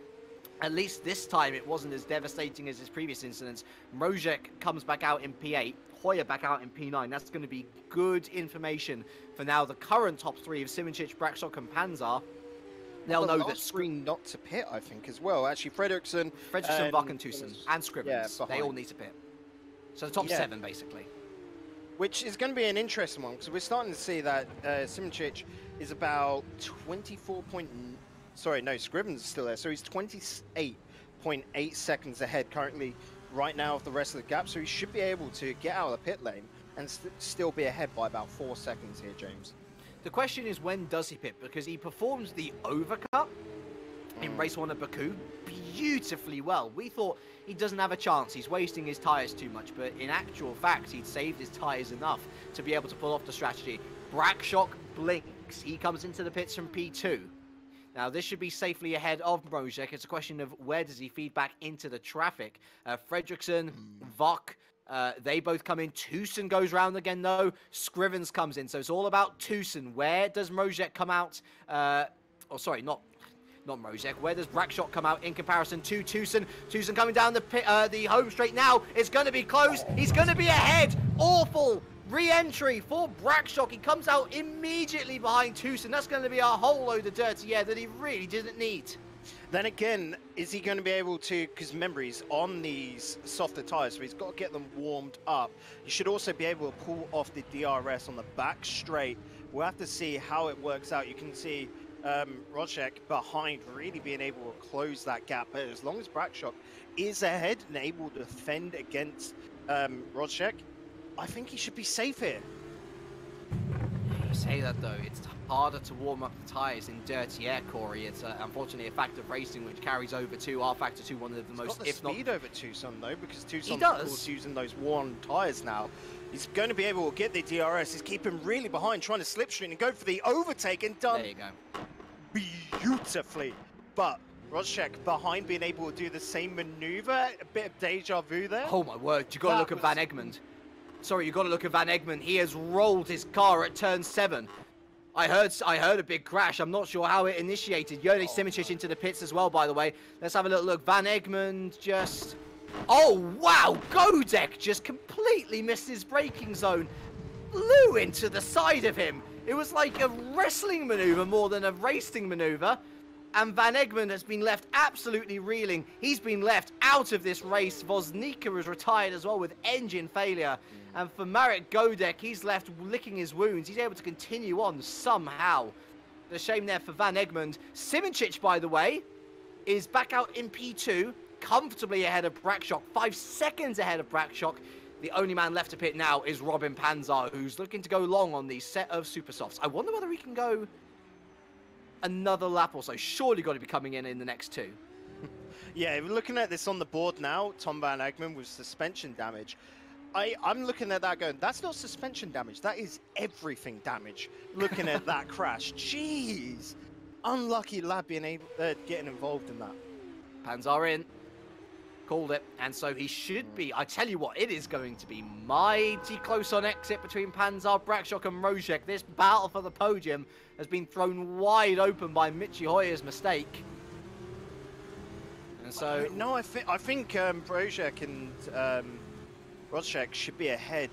At least this time it wasn't as devastating as his previous incidents. Mrozek comes back out in P8, Hoyer back out in P9. That's going to be good information for now the current top 3 of Simoncic, Brakshock and Panzar. They'll know that screen not to pit, I think, as well. Actually, Fredriksson, Vok and Tucson, and Scrivens, they all need to pit. So the top 7, basically. Which is going to be an interesting one, because we're starting to see that Simoncic is about 24 point... Sorry, no, Scrivens is still there. So he's 28.8 seconds ahead currently right now of the rest of the gap. So he should be able to get out of the pit lane and still be ahead by about 4 seconds here, James. The question is, when does he pit? Because he performs the overcut in race 1 at Baku beautifully well. We thought he doesn't have a chance. He's wasting his tyres too much. But in actual fact, he'd saved his tyres enough to be able to pull off the strategy. Brakshock blinks. He comes into the pits from P2. Now, this should be safely ahead of Mrozek. It's a question of where does he feed back into the traffic. Fredriksson, Vok, they both come in. Tucson goes round again, though. Scrivens comes in. So it's all about Tucson. Where does Mrozek come out? Sorry, not Mrozek. Where does Brakshock come out in comparison to Tucson? Tucson coming down the home straight now. It's going to be close. He's going to be ahead. Awful re-entry for Brakshock. He comes out immediately behind Tucson. That's going to be a whole load of dirty air that he really didn't need. Then again, is he going to be able to, because remember, he's on these softer tyres, so he's got to get them warmed up. He should also be able to pull off the DRS on the back straight. We'll have to see how it works out. You can see Rodger behind really being able to close that gap. But as long as Brakshock is ahead and able to defend against Rodger, I think he should be safe here. You say that though, it's harder to warm up the tyres in dirty air, Corey. It's unfortunately a fact of racing which carries over to rFactor 2, one of the most, if not... speed over Tucson though, because Tucson's of course using those worn tyres now. He's going to be able to get the DRS. He's keeping really behind, trying to slipstream and go for the overtake, and done there you go. Beautifully. But Rodger behind, being able to do the same maneuver, a bit of deja vu there. Oh my word, you got to look at Van Egmond. Sorry, you got to look at Van Egmond. He has rolled his car at turn 7. I heard a big crash. I'm not sure how it initiated. Yone Simoncic into the pits as well, by the way. Let's have a little look. Van Egmond just... Oh, wow! Godek just completely missed his braking zone. Flew into the side of him. It was like a wrestling maneuver more than a racing maneuver. And Van Egmond has been left absolutely reeling. He's been left out of this race. Woznica was retired as well with engine failure. And for Marek Godek, he's left licking his wounds. He's able to continue on somehow. The shame there for Van Egmond. Simoncic, by the way, is back out in P2, comfortably ahead of Brakshock, 5 seconds ahead of Brakshock. The only man left to pit now is Robin Panzar, who's looking to go long on the set of super softs. I wonder whether he can go another lap or so. Surely got to be coming in the next 2. Yeah, we're looking at this on the board now. Tom Van Egmond with suspension damage. I'm looking at that going, that's not suspension damage, that is everything damage. Looking at that crash. Jeez. Unlucky lad being able getting involved in that. Panzar in. Called it. And so he should be, I tell you what, it is going to be mighty close on exit between Panzar, Brakshock and Rodger. This battle for the podium has been thrown wide open by Michi Hoyer's mistake. And so... No, I think Rodger and Rodger should be ahead.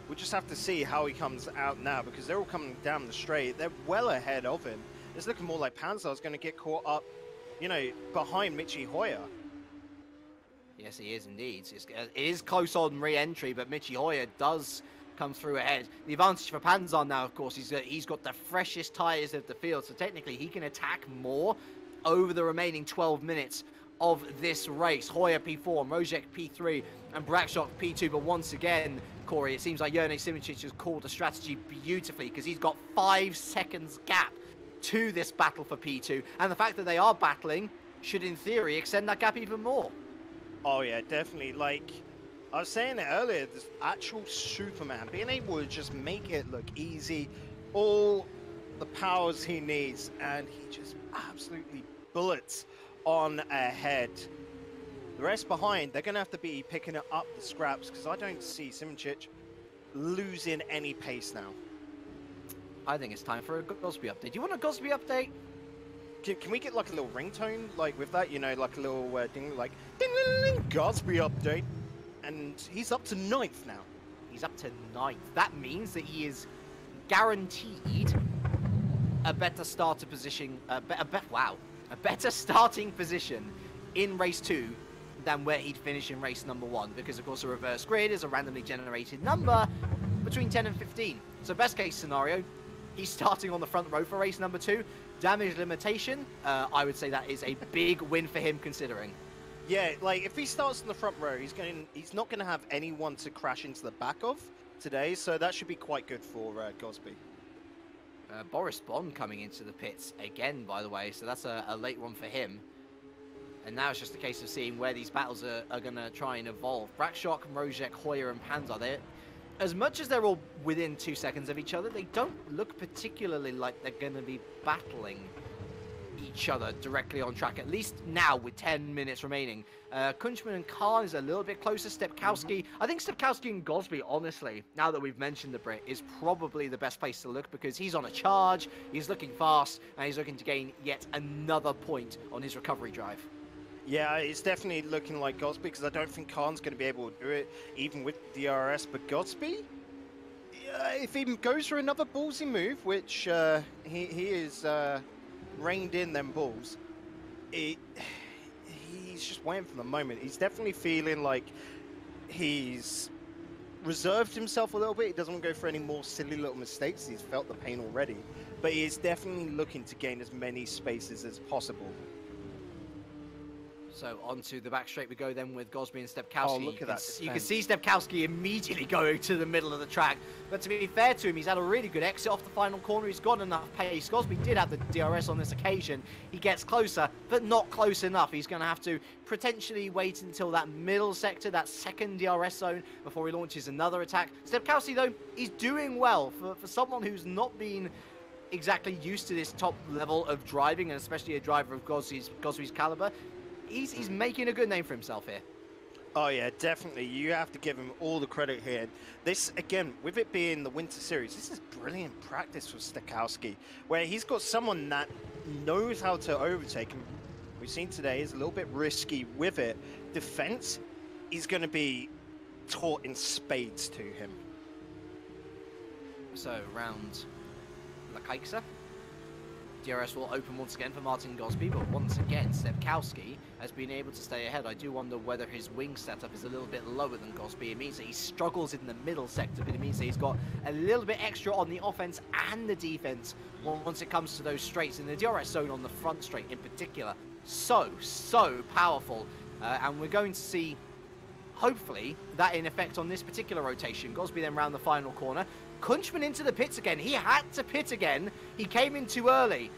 We'll just have to see how he comes out now, because they're all coming down the straight. They're well ahead of him. It's looking more like Panzar's going to get caught up, you know, behind Michi Hoyer. Yes, he is indeed. It is close on re-entry, but Michi Hoyer does come through ahead. The advantage for Panzar now, of course, is that he's got the freshest tyres of the field, so technically he can attack more over the remaining 12 minutes of this race. Hoyer P4, Rodger P3, and Brakshock P2. But once again, Corey, it seems like Jurnej Simicic has called a strategy beautifully, because he's got 5 seconds gap to this battle for P2, and the fact that they are battling should, in theory, extend that gap even more. Oh yeah, definitely. Like I was saying it earlier, this actual Superman being able to just make it look easy, all the powers he needs, and he just absolutely bullets on ahead. The rest behind, they're going to have to be picking up the scraps, because I don't see Simicic losing any pace now. I think it's time for a Gosby update. Do you want a Gosby update? Can we get like a little ringtone, like with that, you know, like a little ding, like ding, ding, ding, Gosby update? And he's up to 9th now. He's up to 9th. That means that he is guaranteed a better starter position, a better starting position in race 2 than where he'd finish in race number 1, because of course a reverse grid is a randomly generated number between 10 and 15. So best case scenario, he's starting on the front row for race number 2. Damage limitation, I would say that is a big win for him, considering. Yeah, like if he starts in the front row, he's not going to have anyone to crash into the back of today, so that should be quite good for Gosby. Boris Bond coming into the pits again, by the way, so that's a late one for him. And now it's just a case of seeing where these battles are going to try and evolve. Brakshock, Rodger, Hoyer, and Panzar, as much as they're all within 2 seconds of each other, they don't look particularly like they're going to be battling each other directly on track, at least now with 10 minutes remaining. Kunchman and Khan is a little bit closer. Stepkowski, I think Stepkowski and Gosby, honestly, now that we've mentioned the Brit, is probably the best place to look, because he's on a charge, he's looking fast, and he's looking to gain yet another point on his recovery drive. Yeah, it's definitely looking like Gosby, because I don't think Khan's going to be able to do it, even with DRS. But Gosby, if he goes for another ballsy move, which he is reined in them balls, he's just waiting for the moment. He's definitely feeling like he's reserved himself a little bit. He doesn't want to go for any more silly little mistakes. He's felt the pain already. But he is definitely looking to gain as many spaces as possible. So onto the back straight we go then with Gosby and Stepkowski. Oh, look at that. You can see Stepkowski immediately going to the middle of the track. But to be fair to him, he's had a really good exit off the final corner. He's got enough pace. Gosby did have the DRS on this occasion. He gets closer, but not close enough. He's going to have to potentially wait until that middle sector, that second DRS zone, before he launches another attack. Stepkowski, though, he's doing well for someone who's not been exactly used to this top level of driving, and especially a driver of Gosby's caliber. He's making a good name for himself here. Oh yeah, definitely. You have to give him all the credit here. This, again, with it being the Winter Series, this is brilliant practice for Stepkowski, where he's got someone that knows how to overtake him. We've seen today is a little bit risky with it. Defense, he's going to be taught in spades to him. So, round La Caixa. DRS will open once again for Martin Gosby, but once again, Stepkowski has been able to stay ahead. I do wonder whether his wing setup is a little bit lower than Gosby. It means that he struggles in the middle sector, but it means that he's got a little bit extra on the offense and the defense once it comes to those straights, in the DRS zone on the front straight in particular. So powerful. And we're going to see, hopefully, that in effect on this particular rotation. Gosby then round the final corner. Kunchman into the pits again. He had to pit again. He came in too early.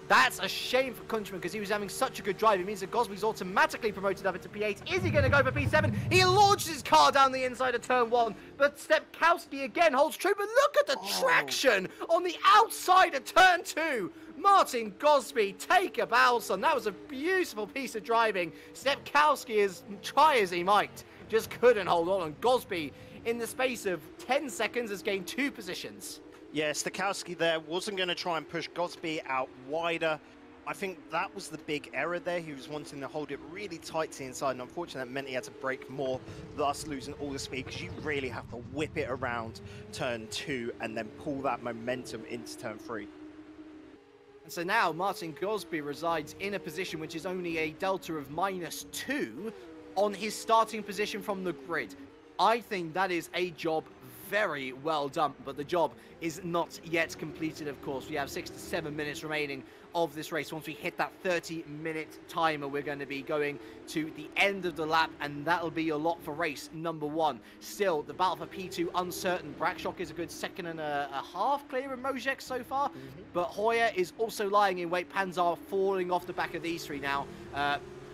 That's a shame for Kunchman, because he was having such a good drive. It means that Gosby's automatically promoted up into P8. Is he going to go for P7? He launches his car down the inside of turn 1. But Stepkowski again holds true. But look at the traction on the outside of turn 2. Martin Gosby, take a bow, son. That was a beautiful piece of driving. Stepkowski, as try as he might, just couldn't hold on. And Gosby, in the space of 10 seconds, has gained 2 positions. Yeah, Stepkowski there wasn't going to try and push Gosby out wider. I think that was the big error there. He was wanting to hold it really tight to the inside, and unfortunately that meant he had to brake more, thus losing all the speed, because you really have to whip it around turn 2 and then pull that momentum into turn 3. And so now Martin Gosby resides in a position which is only a delta of -2 on his starting position from the grid. I think that is a job very well done, but the job is not yet completed, of course. We have 6 to 7 minutes remaining of this race. Once we hit that 30-minute timer, we're going to be going to the end of the lap, and that'll be a lot for race number 1. Still, the battle for P2 uncertain. Brackshock is a good 2.5 seconds clear in Mojek so far, but Hoyer is also lying in wait. Panzer falling off the back of these three now,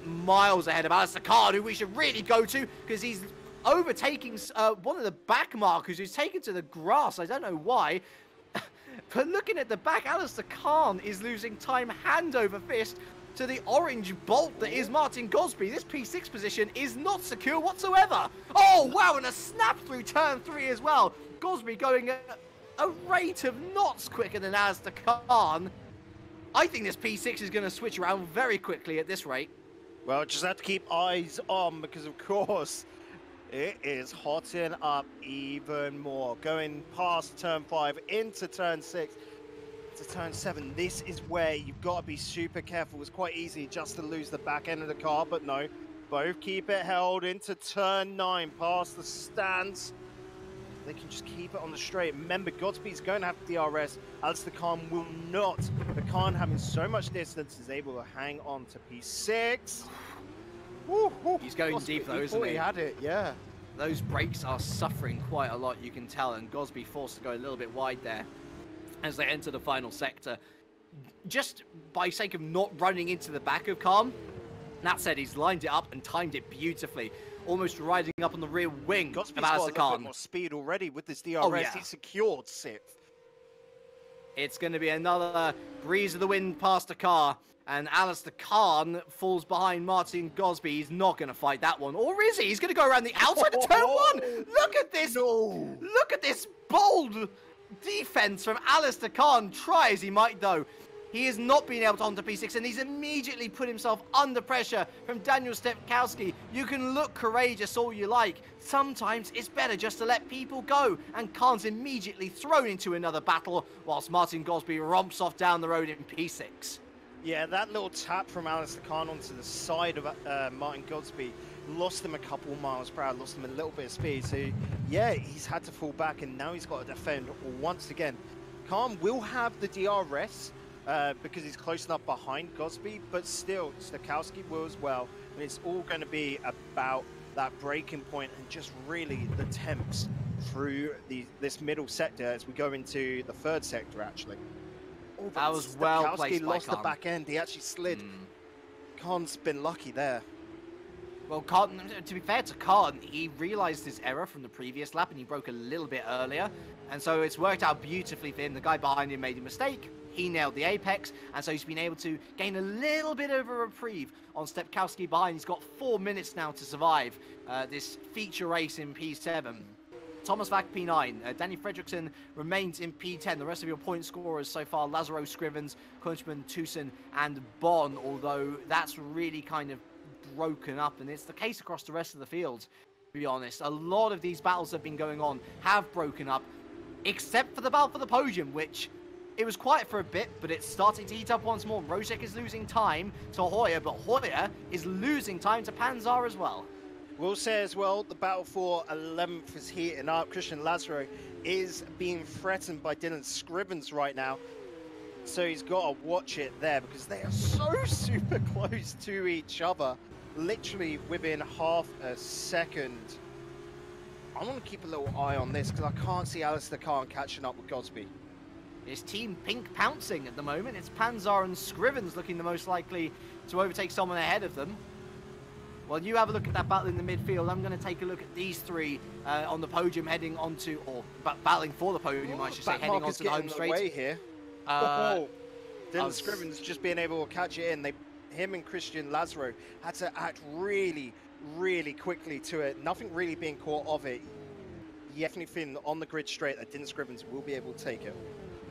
miles ahead of Alistair Khan, who we should really go to, because he's overtaking one of the back markers who's taken to the grass. I don't know why. But looking at the back, Alistair Khan is losing time hand over fist to the orange bolt that is Martin Gosby. This P6 position is not secure whatsoever. Oh, wow, and a snap through turn 3 as well. Gosby going at a rate of knots quicker than Alistair Khan. I think this P6 is going to switch around very quickly at this rate. Well, just have to keep eyes on, because of course it is hotting up even more. Going past turn 5 into turn 6 to turn 7. This is where you've got to be super careful. It's quite easy just to lose the back end of the car, but no. Both keep it held into turn 9 past the stands. They can just keep it on the straight. Remember, Godspeed's going to have DRS. Alistair Khan will not. But Khan, having so much distance, is able to hang on to P6. He's going deep though, isn't he? He had it, yeah. Those brakes are suffering quite a lot, you can tell, and Gosby forced to go a little bit wide there as they enter the final sector. Just by sake of not running into the back of Khan. That said, he's lined it up and timed it beautifully, almost riding up on the rear wing Gosby's of Alistair got a little Khan. bit more speed already with this DRS. Oh, yeah. He secured 6th. It's going to be another breeze of the wind past the car, and Alistair Khan falls behind Martin Gosby. He's not going to fight that one, or is he? He's going to go around the outside of turn 1. Look at this! No. Look at this bold defense from Alistair Khan. Try as he might, though, he has not been able to onto P6, and he's immediately put himself under pressure from Daniel Stepkowski. You can look courageous all you like. Sometimes it's better just to let people go, and Khan's immediately thrown into another battle, whilst Martin Gosby romps off down the road in P6. Yeah, that little tap from Alistair Khan onto the side of Martin Gosby lost him a couple miles per hour, lost him a little bit of speed. So, yeah, he's had to fall back, and now he's got to defend once again. Khan will have the DRS, because he's close enough behind Gosby, but still, Stokowski will as well. And it's all going to be about that breaking point and just really the temps through this middle sector as we go into the 3rd sector, actually. Oh, that was well placed by lost Khan. the back end. He actually slid. Khan's been lucky there. Well, Khan, to be fair to Khan, he realised his error from the previous lap and he broke a little bit earlier. And so it's worked out beautifully for him. The guy behind him made a mistake. He nailed the apex, and so he's been able to gain a little bit of a reprieve on Stepkowski behind. He's got 4 minutes now to survive this feature race in P7. Thomas Vack P9, Danny Fredrickson remains in P10. The rest of your point scorers so far, Lazaro, Scrivens, Kunchman, Tucson, and Bon, although that's really kind of broken up, and it's the case across the rest of the field, to be honest. A lot of these battles that have been going on have broken up, except for the battle for the podium, which it was quiet for a bit, but it's starting to heat up once more. Rojek is losing time to Hoyer, but Hoyer is losing time to Panzar as well. We'll say as well, the battle for 11th is heating up. Christian Lazaro is being threatened by Dylan Scrivens right now. So he's got to watch it there, because they are so super close to each other. Literally within half a second. I want to keep a little eye on this, because I can't see Alistair Khan catching up with Gosby. It's Team Pink pouncing at the moment. It's Panzar and Scrivens looking the most likely to overtake someone ahead of them. Well, you have a look at that battle in the midfield. I'm going to take a look at these three on the podium heading onto, or battling for the podium, I should say, heading onto the home straight. Way here. Dylan Scrivens just being able to catch it in. Him and Christian Lazaro had to act really, really quickly to it. Nothing really being caught of it. You definitely think on the grid straight that Dylan Scrivens will be able to take it.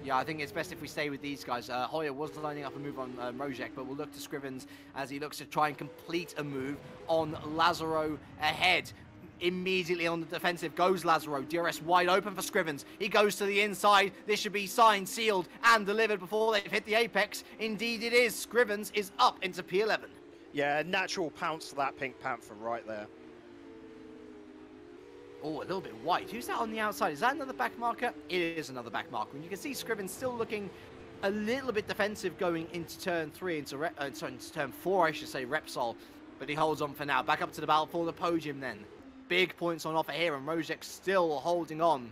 Yeah, I think it's best if we stay with these guys. Hoyer was lining up a move on Rojek, but we'll look to Scrivens as he looks to try and complete a move on Lazaro ahead. Immediately on the defensive goes Lazaro. DRS wide open for Scrivens. He goes to the inside. This should be signed, sealed, and delivered before they've hit the apex. Indeed it is. Scrivens is up into P11. Yeah, natural pounce to that Pink Panther right there. Oh, a little bit wide. Who's that on the outside? Is that another back marker? It is another back marker. And you can see Scriven still looking a little bit defensive going into turn 3, into turn 4, I should say, Repsol. But he holds on for now. Back up to the battle for the podium then. Big points on offer here, and Rodger still holding on.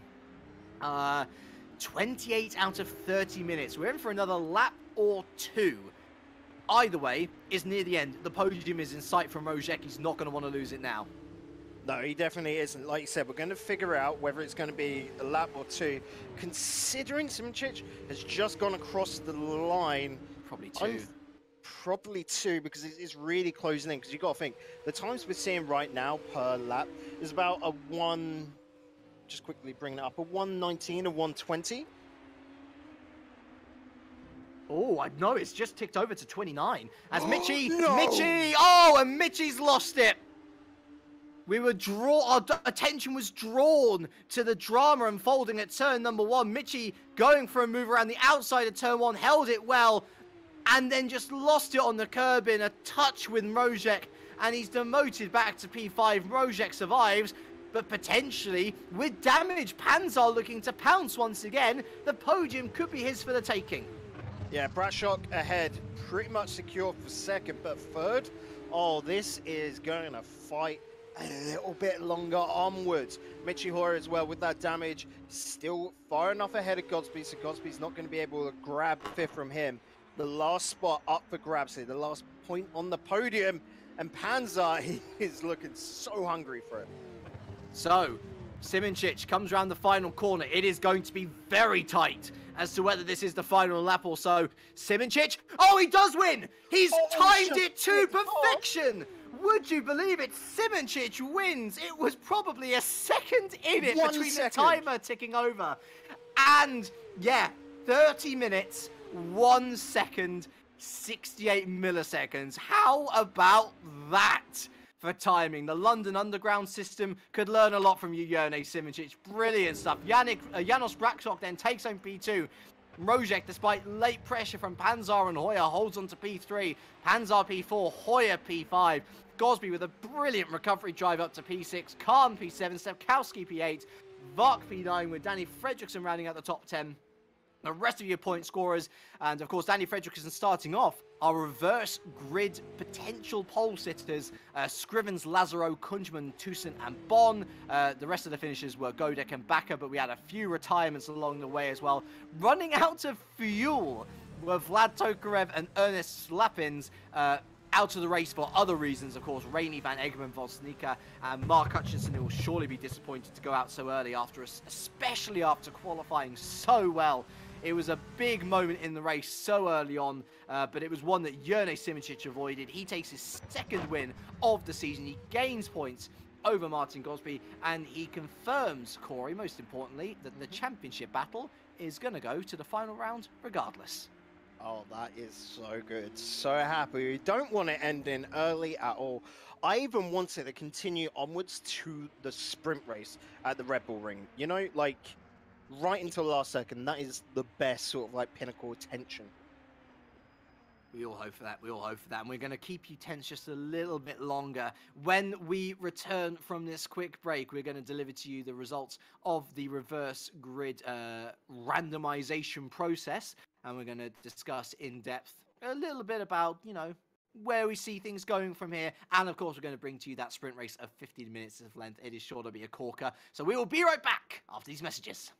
28 out of 30 minutes. We're in for another lap or 2. Either way is near the end. The podium is in sight from Rodger. He's not going to want to lose it now. No, he definitely isn't. Like you said, we're going to figure out whether it's going to be a lap or 2. Considering SimRacing has just gone across the line. Probably 2. Probably 2, because it's really closing in. Because you've got to think, the times we're seeing right now per lap is about a 1... Just quickly bring it up. A 119, a 120. Oh, I know. It's just ticked over to 29. As Mitchie... No! Mitchie! Oh, and Mitchie's lost it. Our attention was drawn to the drama unfolding at turn number 1. Mitchie going for a move around the outside of turn 1, held it well, and then just lost it on the curb in a touch with Rodger, and he's demoted back to P5. Rodger survives, but potentially, with damage, Panzer looking to pounce once again. The podium could be his for the taking. Yeah, Bradshaw ahead, pretty much secure for second, but third, oh, this is going to fight a little bit longer onwards. Mitchie Hoyer as well with that damage, still far enough ahead of Godsby, so Godsby's not going to be able to grab 5th from him. The last spot up for grabs here, the last point on the podium, and Panzer, he is looking so hungry for it. So, SimRacing comes around the final corner. It is going to be very tight as to whether this is the final lap or so. SimRacing, oh, he does win! He's timed it to perfection! Would you believe it? SimRacing wins. It was probably a second in it between the timer ticking over. And, yeah, 30 minutes, 1 second, 68 milliseconds. How about that for timing? The London Underground system could learn a lot from you, Jerne SimRacing. Brilliant stuff. Janos Braksok then takes home P2. Rodger, despite late pressure from Panzer and Hoyer, holds on to P3. Panzer P4, Hoyer P5. Gosby with a brilliant recovery drive up to P6. Khan P7, Stepkowski P8. Vark P9 with Danny Fredrickson rounding out the top 10. The rest of your point scorers, and of course Danny Fredrickson starting off, our reverse grid potential pole sitters, Scrivens, Lazaro, Kunjman, Tucson and Bon. The rest of the finishers were Godek and Bakker, but we had a few retirements along the way as well. Running out of fuel were Vlad Tokarev and Ernest Slapins, out of the race for other reasons, of course. Rainey, Van Eggerman, Vosnika, and Mark Hutchinson, who will surely be disappointed to go out so early after us, especially after qualifying so well. It was a big moment in the race so early on, but it was one that Jerne SimRacing avoided. He takes his second win of the season. He gains points over Martin Gosby, and he confirms, Corey, most importantly, that the championship battle is going to go to the final round regardless. Oh, that is so good. So happy. We don't want it ending early at all. I even want it to continue onwards to the sprint race at the Red Bull Ring. You know, like, right until the last second, that is the best sort of, like, pinnacle tension. We all hope for that. We all hope for that. And we're going to keep you tense just a little bit longer. When we return from this quick break, we're going to deliver to you the results of the reverse grid randomization process. And we're going to discuss in depth a little bit about, you know, where we see things going from here. And of course, we're going to bring to you that sprint race of 15 minutes of length. It is sure to be a corker. So we will be right back after these messages.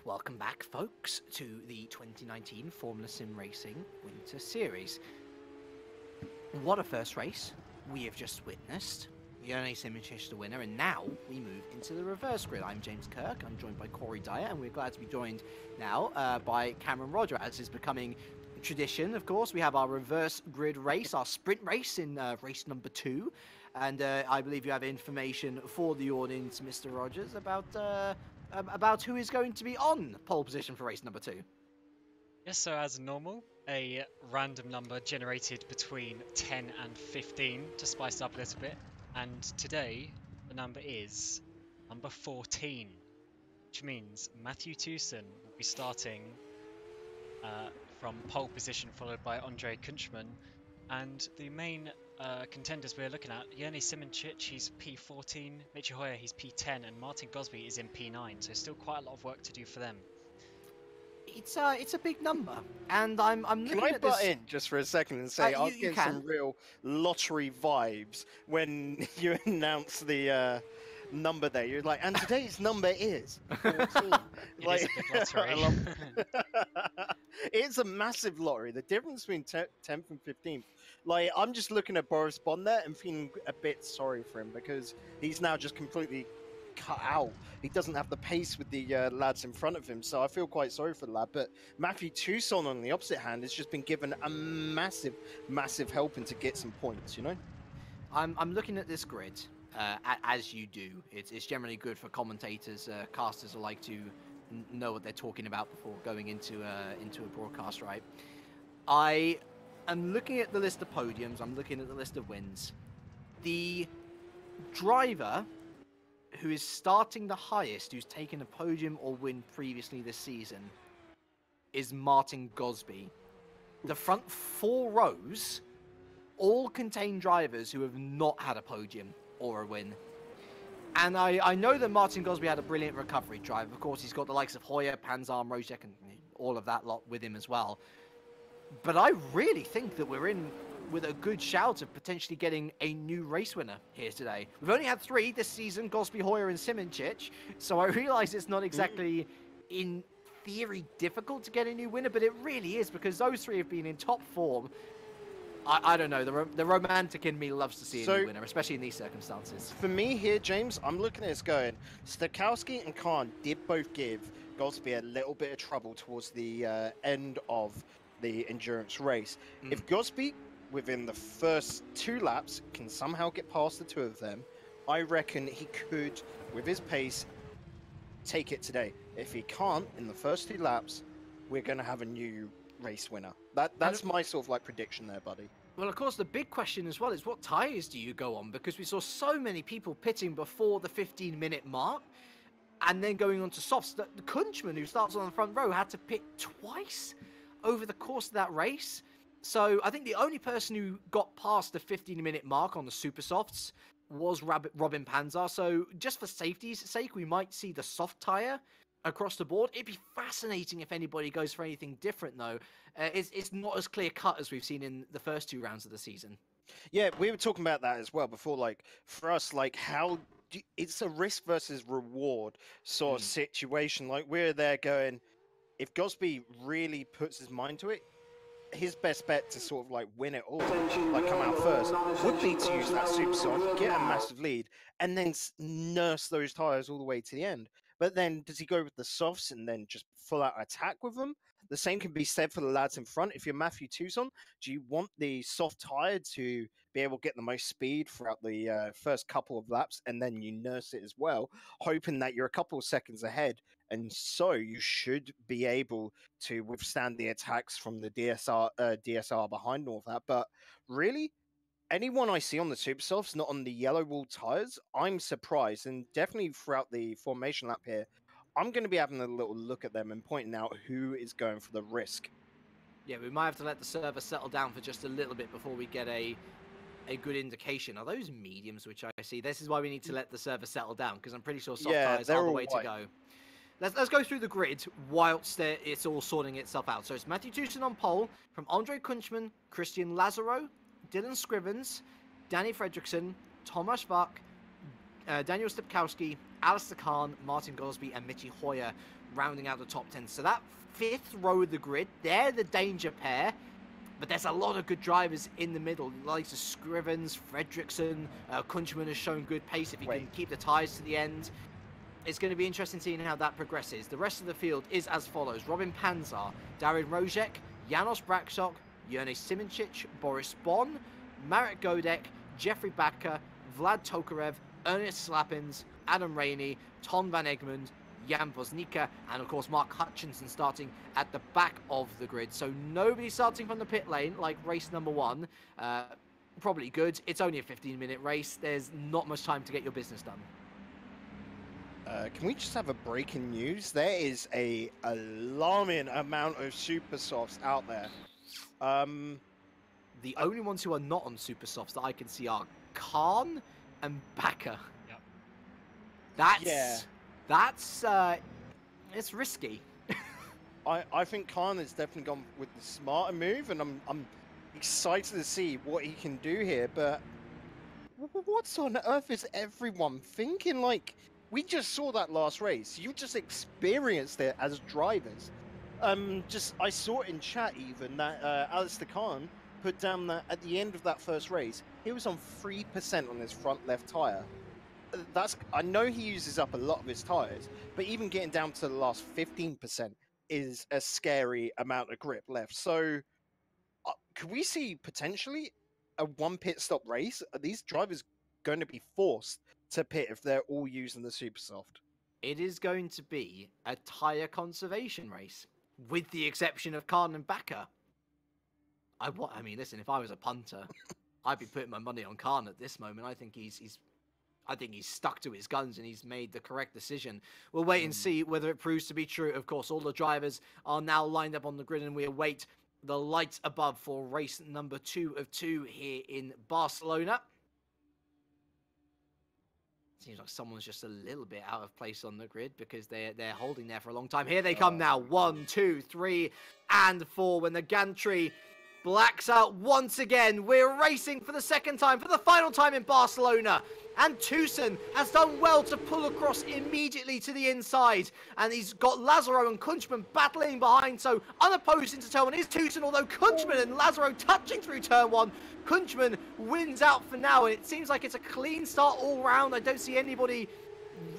welcome back, folks, to the 2019 Formula SimRacing Winter Series. What a first race we have just witnessed. Yoni Simicic the winner, and now we move into the reverse grid. I'm James Kirk, I'm joined by Corey Dyer, and we're glad to be joined now by Cameron Rodger, as is becoming tradition. Of course, we have our reverse grid race, our sprint race in race number 2, and I believe you have information for the audience, Mr. Rodgers, about who is going to be on pole position for race number 2. Yes, so as normal, a random number generated between 10 and 15 to spice it up a little bit. And today, the number is number 14, which means Matthew Tucson will be starting from pole position, followed by Andrei Kunchman. And the main contenders we're looking at, Yoni Simicic, he's P14, Michi Hoyer, he's P10, and Martin Gosby is in P9, so still quite a lot of work to do for them. It's a big number, and I'm looking Can I at butt this. in just for a second and say I'm getting some real lottery vibes when you announce the number there. You're like, and today's number is 14. It is a big lottery. It's a massive lottery. The difference between 10th and 15th. Like, I'm just looking at Boris Bond there and feeling a bit sorry for him because he's now just completely cut out. He doesn't have the pace with the lads in front of him, so I feel quite sorry for the lad. But Matthew Tucson, on the opposite hand, has just been given a massive helping to get some points, you know? I'm looking at this grid, as you do. It's generally good for commentators, casters alike to know what they're talking about before going into a broadcast, right? I am looking at the list of podiums, I'm looking at the list of wins. The driver who is starting the highest, who's taken a podium or win previously this season, is Martin Gosby. The front 4 rows all contain drivers who have not had a podium or a win. And I know that Martin Gosby had a brilliant recovery drive. Of course, he's got the likes of Hoyer, Panzar, Rodger, and all of that lot with him as well. But I really think that we're in with a good shout of potentially getting a new race winner here today. We've only had 3 this season, Gosby, Hoyer, and Simicic, so I realise it's not exactly, in theory, difficult to get a new winner, but it really is, because those 3 have been in top form. I don't know, the romantic in me loves to see a new winner, especially in these circumstances. For me here, James, I'm looking at this going, Stokowski and Khan did both give Gosby a little bit of trouble towards the end of the endurance race. If Gosby, within the first 2 laps, can somehow get past the 2 of them, I reckon he could, with his pace, take it today. If he can't, in the first 2 laps, we're going to have a new race winner. That's my sort of like prediction there, buddy. Well, of course, the big question as well is what tyres do you go on? Because we saw so many people pitting before the 15-minute mark and then going on to softs. The Kunchman, who starts on the front row, had to pit twice over the course of that race. So I think the only person who got past the 15-minute mark on the super softs was Robin Panzar. So just for safety's sake, we might see the soft tyre across the board. It'd be fascinating if anybody goes for anything different, though. It's not as clear-cut as we've seen in the first 2 rounds of the season. Yeah, we were talking about that as well before. Like, for us, like, it's a risk versus reward sort of situation. Like, we're there going, if Gosby really puts his mind to it, his best bet to sort of like win it all, like come out first, would be to use that super soft, get a massive lead, and then nurse those tyres all the way to the end. But then does he go with the softs and then just full out attack with them? The same can be said for the lads in front. If you're Matthew Tucson, do you want the soft tyre to be able to get the most speed throughout the first couple of laps, and then you nurse it as well, hoping that you're a couple of seconds ahead, and so you should be able to withstand the attacks from the DSR behind and all of that. But really, anyone I see on the super softs, not on the yellow wall tyres, I'm surprised. And definitely throughout the formation lap here, I'm going to be having a little look at them and pointing out who is going for the risk. Yeah, we might have to let the server settle down for just a little bit before we get a good indication. Are those mediums which I see? This is why we need to let the server settle down, because I'm pretty sure soft tyres are the way to go. Let's go through the grid whilst it's all sorting itself out. So it's Matthew Tucson on pole, from Andrei Kunchman, Christian Lazaro, Dylan Scrivens, Danny Fredrickson, Tomasz Vach, Daniel Stepkowski, Alistair Khan, Martin Gosby, and Mitchie Hoyer rounding out the top 10. So that 5th row of the grid, they're the danger pair. But there's a lot of good drivers in the middle, like Scrivens, Fredrickson, Kunchman has shown good pace if he can keep the tyres to the end. It's going to be interesting seeing how that progresses. The rest of the field is as follows. Robin Panzar, Darren Rojek, Janos Braksok, Jerne Simoncic, Boris Bon, Marek Godek, Jeffrey Bakker, Vlad Tokarev, Ernest Slappins, Adam Rainey, Ton van Egmond, Jan Bosnica, and of course Mark Hutchinson starting at the back of the grid. So nobody starting from the pit lane like race number 1. Probably good. It's only a 15-minute race. There's not much time to get your business done. Can we just have a breaking news? There is a alarming amount of super softs out there. The only ones who are not on super softs that I can see are Khan and Bakker. Yep. That's it's risky. I think Khan has definitely gone with the smarter move, and I'm excited to see what he can do here. But what's on earth is everyone thinking? Like, we just saw that last race. You just experienced it as drivers. I saw it in chat even that Alistair Khan put down that at the end of that first race, he was on 3% on his front left tyre. I know he uses up a lot of his tyres, but even getting down to the last 15% is a scary amount of grip left. So could we see potentially a 1 pit stop race? Are these drivers going to be forced to pit if they're all using the super soft? It is going to be a tyre conservation race, with the exception of Khan and Bakker. I mean, listen, if I was a punter, I'd be putting my money on Khan at this moment. I think he's stuck to his guns and he's made the correct decision. We'll wait and see whether it proves to be true. Of course, all the drivers are now lined up on the grid and we await the lights above for race number 2 of 2 here in Barcelona. Seems like someone's just a little bit out of place on the grid because they're holding there for a long time. Here they come now. 1, 2, 3, and 4. When the gantry blacks out once again, we're racing for the second time, for the final time in Barcelona. And Tucson has done well to pull across immediately to the inside. And he's got Lazaro and Kunchman battling behind, so unopposed into turn 1 is Tucson, although Kunchman and Lazaro touching through turn 1. Kunchman wins out for now, and it seems like it's a clean start all round. I don't see anybody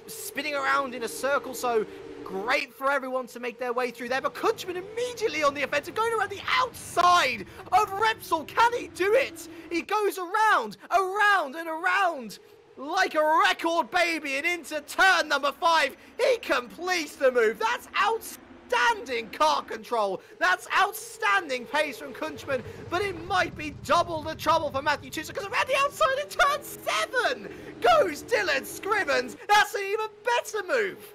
spinning around in a circle, so great for everyone to make their way through there. But Kunchman immediately on the offensive, going around the outside of Repsol. Can he do it? He goes around, and around like a record baby, and into turn number 5. He completes the move. That's outstanding car control. That's outstanding pace from Kunchman, but it might be double the trouble for Matthew Tucson, because around the outside in turn 7 goes Dylan Scrivens. That's an even better move.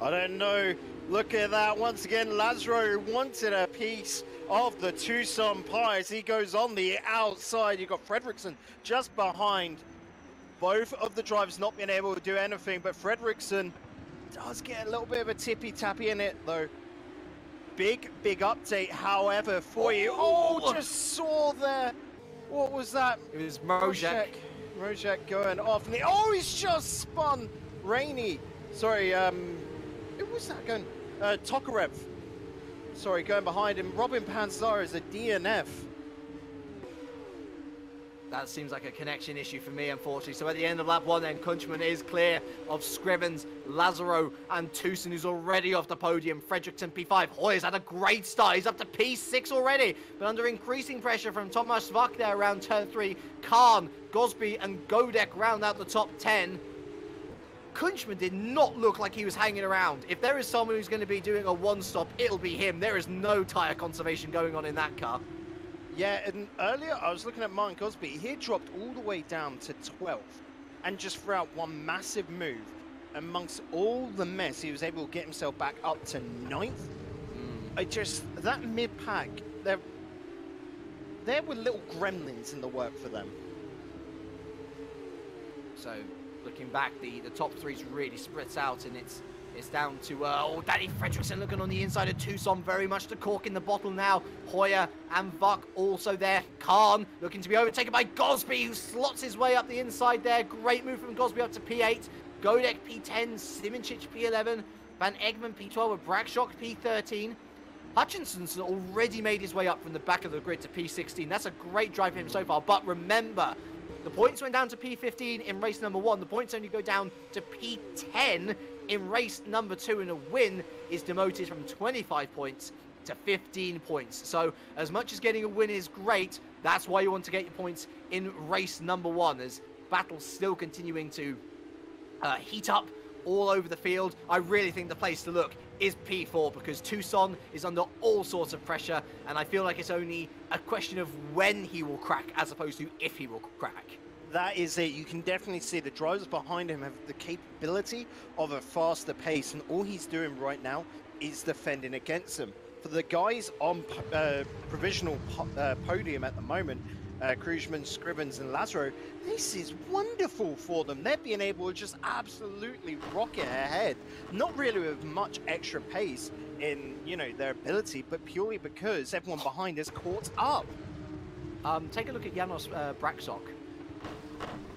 I don't know. Look at that. Once again, Lazaro wanted a piece of the Tucson pie as he goes on the outside. You've got Fredrickson just behind. Both of the drivers not being able to do anything, but Fredrickson does get a little bit of a tippy-tappy in it, though. Big update, however, for you. Oh, just saw there. What was that? It was Rodger. Rodger going off. And oh, he's just spun Rainey. Sorry, who was that going? Tokarev. Sorry, going behind him. Robin Panzar is a DNF. That seems like a connection issue for me, unfortunately. So at the end of lap 1 then, Kunchman is clear of Scrivens, Lazaro, and Tucson, who's already off the podium. Fredrickson, P5. Hoyer's had a great start. He's up to P6 already. But under increasing pressure from Tomasz Vak there around turn 3, Khan, Gosby, and Godek round out the top 10. Kunchman did not look like he was hanging around. If there is someone who's going to be doing a one-stop, it'll be him. There is no tyre conservation going on in that car. Yeah, and earlier I was looking at Martin Gosby. He had dropped all the way down to 12th and just threw out one massive move. Amongst all the mess, he was able to get himself back up to 9th. That mid-pack, there were little gremlins in the work for them. So, looking back, the top 3's really splits out, and it's It's down to, Danny Fredriksson looking on the inside of Tucson, very much the cork in the bottle now. Hoyer and Vuck also there. Khan looking to be overtaken by Gosby, who slots his way up the inside there. Great move from Gosby up to P8. Godek P10, Simoncic P11, Van Egmond P12 with Brakshock P13. Hutchinson's already made his way up from the back of the grid to P16. That's a great drive for him so far, but remember, the points went down to P15 in race number 1. The points only go down to P10 in race number 2, and a win is demoted from 25 points to 15 points. So as much as getting a win is great, that's why you want to get your points in race number 1, as battle's still continuing to heat up all over the field. I really think the place to look is P4, because Tucson is under all sorts of pressure, and I feel like it's only a question of when he will crack as opposed to if he will crack. That is it. You can definitely see the drivers behind him have the capability of a faster pace, and all he's doing right now is defending against them. For the guys on provisional podium at the moment, Krujman, Scrivens and Lazaro, this is wonderful for them. They're being able to just absolutely rocket ahead, not really with much extra pace in, you know, their ability, but purely because everyone behind is caught up. Take a look at Janos Brakshock.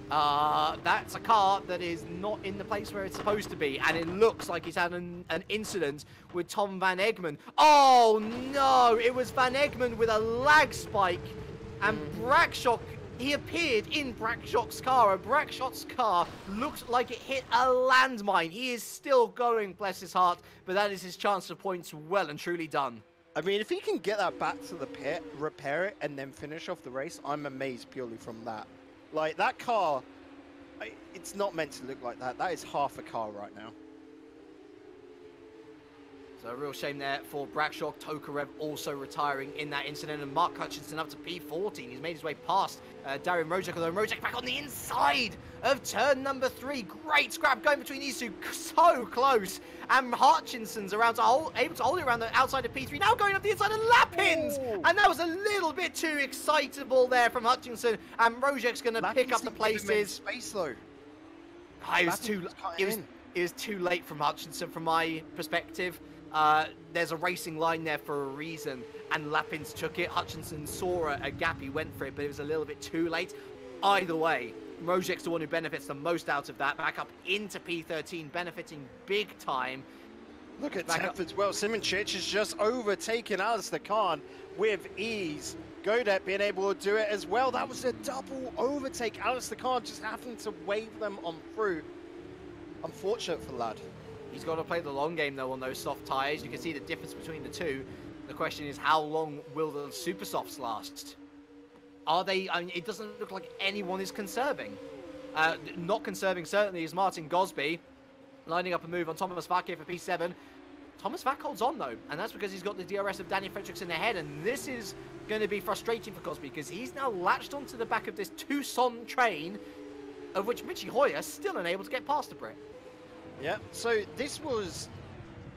That's a car that is not in the place where it's supposed to be, and it looks like he's had an incident with Tom Van Egmond. Oh no, it was Van Egmond with a lag spike, and Brakshock, he appeared in Brakshock's car, and Brakshock's car looked like it hit a landmine. He is still going, bless his heart, but that is his chance of points well and truly done. I mean, if he can get that back to the pit, repair it, and then finish off the race, I'm amazed purely from that. Like, that car, it's not meant to look like that. That is half a car right now. So a real shame there for Brakshock. Tokarev also retiring in that incident, and Mark Hutchinson up to P14. He's made his way past Dyer and Rodger, although Rodger back on the inside of turn number 3. Great scrap going between these two, so close. And Hutchinson's around to able to hold it around the outside of P3. Now going up the inside of Lapins, and that was a little bit too excitable there from Hutchinson. And Rodger's going to pick up the places. Space though. It was too late from Hutchinson from my perspective. There's a racing line there for a reason, and Lapins took it. Hutchinson saw a gap, he went for it, but it was a little bit too late. Either way, Rodger's the one who benefits the most out of that. Back up into P13, benefiting big time. Look at Tef as well. Simoncic has just overtaken Alistair Khan with ease. Godek being able to do it as well. That was a double overtake. Alistair Khan just having to wave them on through. Unfortunate for the lad. He's got to play the long game, though, on those soft tyres. You can see the difference between the two. The question is, how long will the super softs last? Are they... I mean, it doesn't look like anyone is conserving. Not conserving, certainly, is Martin Gosby. Lining up a move on Thomas Vack here for P7. Thomas Vack holds on, though, and that's because he's got the DRS of Danny Fredriksson ahead, and this is going to be frustrating for Gosby, because he's now latched onto the back of this Tucson train, of which Mitchie Hoyer still unable to get past a Brit. Yeah, so this was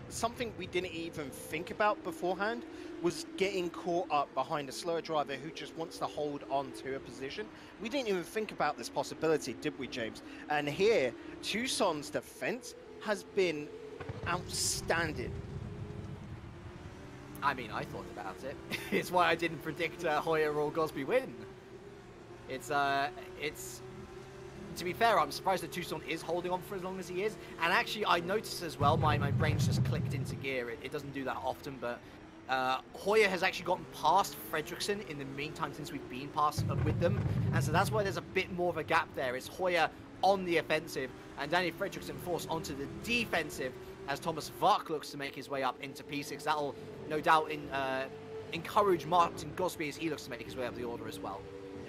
something we didn't even think about beforehand, was getting caught up behind a slower driver who just wants to hold on to a position. We didn't even think about this possibility, did we, James? And here, Tucson's defense has been outstanding. I mean, I thought about it. It's why I didn't predict Hoyer or Gosby win. It's to be fair, I'm surprised that Tucson is holding on for as long as he is. And actually, I noticed as well, my brain's just clicked into gear. It doesn't do that often, but Hoyer has actually gotten past Fredriksson in the meantime since we've been past with them. And so that's why there's a bit more of a gap there. It's Hoyer on the offensive and Danny Fredriksson forced onto the defensive as Thomas Vark looks to make his way up into P6. That'll no doubt encourage Martin Gosby as he looks to make his way up the order as well.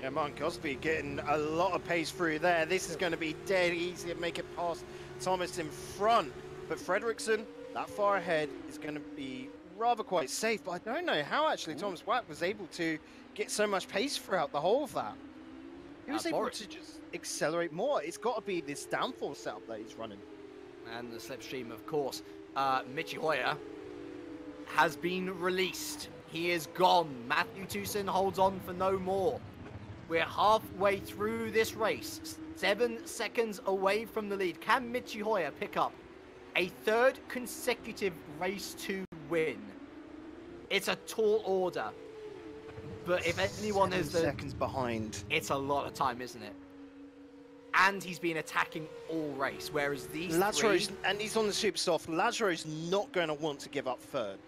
Yeah, Martin Gosby getting a lot of pace through there. This is going to be dead easy to make it past Thomas in front. But Fredriksson, that far ahead, is going to be rather quite safe. But I don't know how actually Thomas Wack was able to get so much pace throughout the whole of that. He was able to just accelerate more. It's got to be this downforce setup that he's running. And the slipstream, of course. Mitchie Hoyer has been released. He is gone. Matthew Tucson holds on for no more. We're halfway through this race. 7 seconds away from the lead. Can Mitchie Hoyer pick up a third consecutive race 2 win. It's a tall order. But if anyone is 7 seconds behind. it's a lot of time, isn't it? And he's been attacking all race, whereas these Lazaro's, three... and he's on the super soft. Lazaro's not going to want to give up third.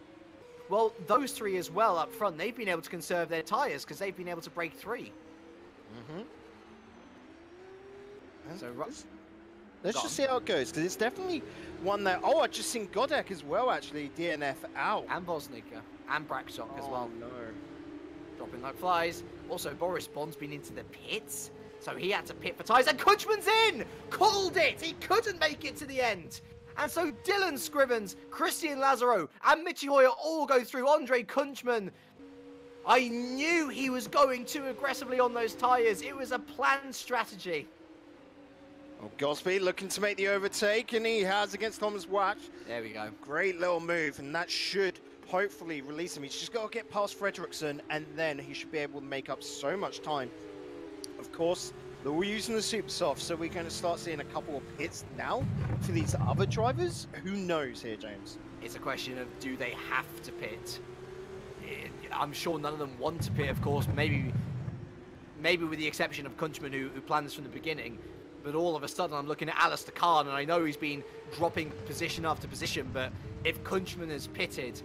Well, those three as well up front, they've been able to conserve their tyres because they've been able to break 3. So, let's just see how it goes, because it's definitely one that... Oh, I've just seen Godek as well, actually, DNF out. and Bosnica, and Braxock as well. No. Dropping like flies. Also, Boris Bond's been into the pits, so he had to pit for tyres, and Kunchman's in! Called it! He couldn't make it to the end! And so Dylan Scrivens, Christian Lazaro, and Michi Hoyer all go through. Andre Kunchman, I knew he was going too aggressively on those tyres. It was a planned strategy. Oh, Gosby looking to make the overtake, and he has against Thomas Watch. There we go. Great little move, and that should hopefully release him. He's just got to get past Fredrickson, and then he should be able to make up so much time. Of course, they're all using the super soft, so we're going to start seeing a couple of pits now for these other drivers. Who knows here, James? It's a question of, do they have to pit? I'm sure none of them want to pit, of course. Maybe with the exception of Kunchman, who planned this from the beginning. But all of a sudden, I'm looking at Alistair Khan, and I know he's been dropping position after position, but if Kunchman has pitted,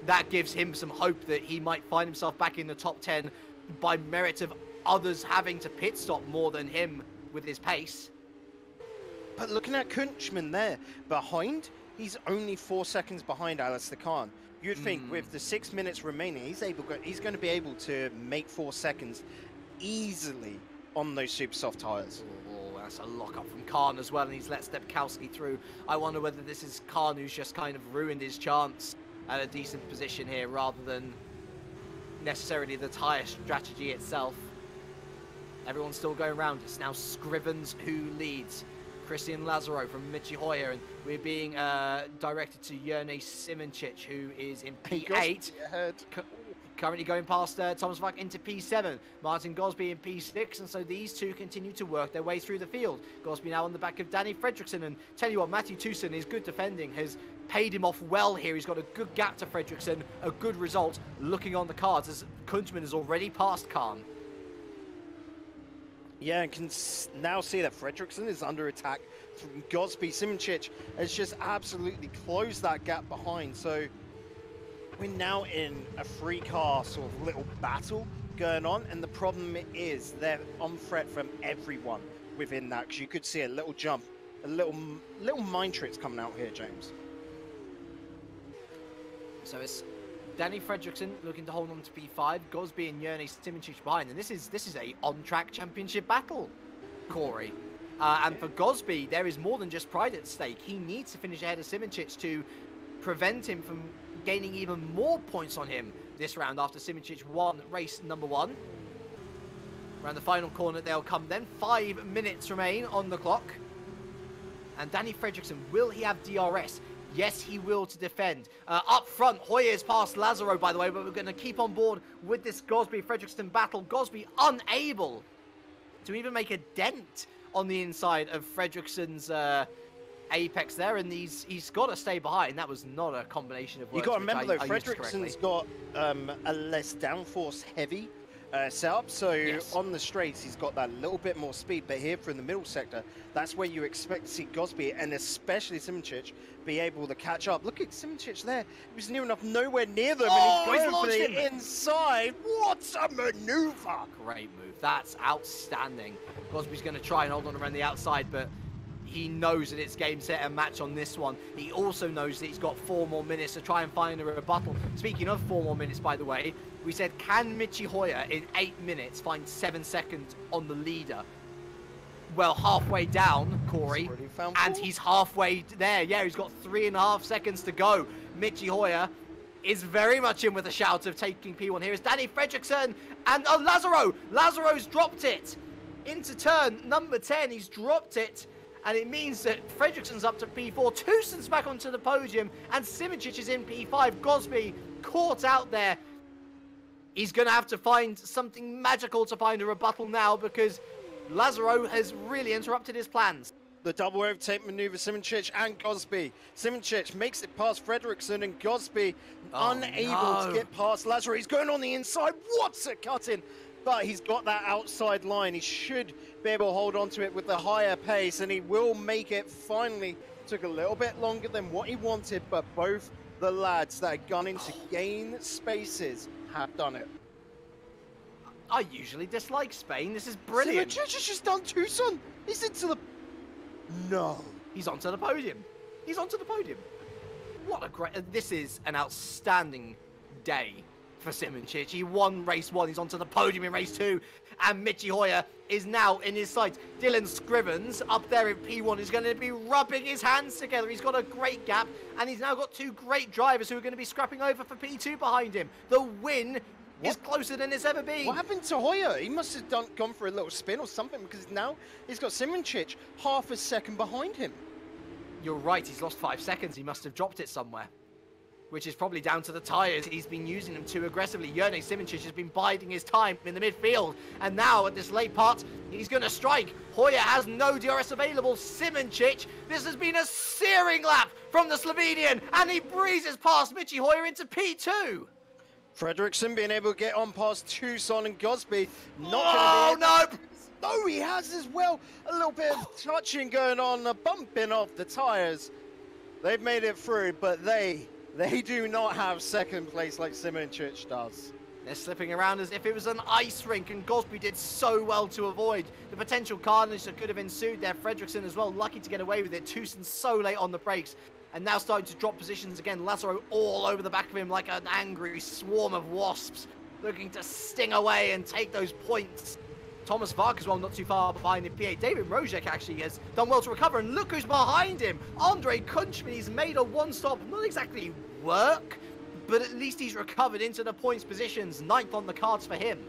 that gives him some hope that he might find himself back in the top 10 by merit of others having to pit stop more than him with his pace. But looking at Kunchman there, behind, he's only 4 seconds behind Alistair Khan. You'd think with the 6 minutes remaining, he's going to be able to make 4 seconds easily on those super soft tyres. Oh, that's a lock-up from Khan as well, and he's let Stepkowski through. I wonder whether this is Khan who's just kind of ruined his chance at a decent position here, rather than necessarily the tyre strategy itself. Everyone's still going around. It's now Scrivens who leads. Christian Lazaro from Michi Hoyer, and we're being directed to Jerne Simoncic, who is in P8. Currently going past Thomas Vac into P7. Martin Gosby in P6, and so these two continue to work their way through the field. Gosby now on the back of Danny Fredrickson, and tell you what, Matthew Tucson, his good defending has paid him off well here. He's got a good gap to Fredrickson, a good result looking on the cards as Kunchman has already passed Khan. Yeah, and can now see that Fredrickson is under attack from Gosby. Simoncic has just absolutely closed that gap behind, so we're now in a three-car sort of little battle going on, and the problem is they're on threat from everyone within that, because you could see a little jump, a little mind tricks coming out here, James. So it's Danny Fredrickson looking to hold on to P5, Gosby and Jerne Simoncic behind, and this is a on-track championship battle, Corey. And for Gosby, there is more than just pride at stake. He needs to finish ahead of Simoncic to prevent him from gaining even more points on him this round after Simoncic won race number 1. Around the final corner they'll come then. 5 minutes remain on the clock. And Danny Fredrickson, will he have DRS? Yes, he will to defend. Up front, Hoyer's past Lazaro, by the way, but we're going to keep on board with this Gosby-Fredrickson battle. Gosby unable to even make a dent on the inside of Fredrickson's apex there, and he's got to stay behind. That was not a combination of words. You got to remember though, Fredrickson's got a less downforce heavy setup, so yes, on the straights he's got that little bit more speed, but here from the middle sector, that's where you expect to see Gosby and especially Simoncic be able to catch up. Look at Simoncic there. He was near enough nowhere near them, and he's going for the inside. What a maneuver! Great move. That's outstanding. Gosby's going to try and hold on around the outside, but he knows that it's game, set, and match on this one. He also knows that he's got 4 more minutes to try and find a rebuttal. Speaking of 4 more minutes, by the way, we said, can Michi Hoyer in 8 minutes find 7 seconds on the leader? Well, halfway down, Corey, and he's halfway there. Yeah, he's got 3.5 seconds to go. Michi Hoyer is very much in with a shout of taking P1. Here is Danny Fredrickson, and Lazaro! Lazaro's dropped it into turn number 10. He's dropped it. And it means that Fredrickson's up to P4, Tucson's back onto the podium, and Simoncic is in P5. Gosby caught out there. He's going to have to find something magical to find a rebuttal now, because Lazaro has really interrupted his plans. The double overtake maneuver, Simoncic and Gosby. Simoncic makes it past Fredriksson, and Gosby unable to get past Lazaro. He's going on the inside. What's a cut-in? But he's got that outside line. He should be able to hold on to it with the higher pace, and he will make it finally. Took a little bit longer than what he wanted, but both the lads that are gunning to gain spaces have done it. I usually dislike Spain. This is brilliant. Simoncic has just done Tucson. He's into the... No. He's onto the podium. He's onto the podium. What a great... This is an outstanding day for Simoncic. He won race 1. He's onto the podium in race 2. And Michi Hoyer is now in his sights. Dylan Scrivens up there in P1 is going to be rubbing his hands together. He's got a great gap. And he's now got 2 great drivers who are going to be scrapping over for P2 behind him. The win is closer than it's ever been. What happened to Hoyer? He must have gone for a little spin or something, because now he's got Simoncic half a second behind him. You're right, he's lost 5 seconds. He must have dropped it somewhere, which is probably down to the tyres. He's been using them too aggressively. Jurnej Simoncic has been biding his time in the midfield, and now at this late part, he's going to strike. Hoyer has no DRS available. Simoncic, this has been a searing lap from the Slovenian, and he breezes past Michi Hoyer into P2. Fredriksson being able to get on past Tucson and Gosby. No! No, he has as well. A little bit of touching going on, a bumping off the tyres. They've made it through, but they do not have second place like Simoncic does. They're slipping around as if it was an ice rink, and Gosby did so well to avoid the potential carnage that could have ensued there. Fredriksson as well, lucky to get away with it. Tucson so late on the brakes, and now starting to drop positions again. Lazaro all over the back of him like an angry swarm of wasps, looking to sting away and take those points. Thomas Vark as well, not too far behind in P8. David Rodger actually has done well to recover, and look who's behind him. Andre Kunchman, he's made a one-stop, not exactly work, but at least he's recovered into the points positions. 9th on the cards for him.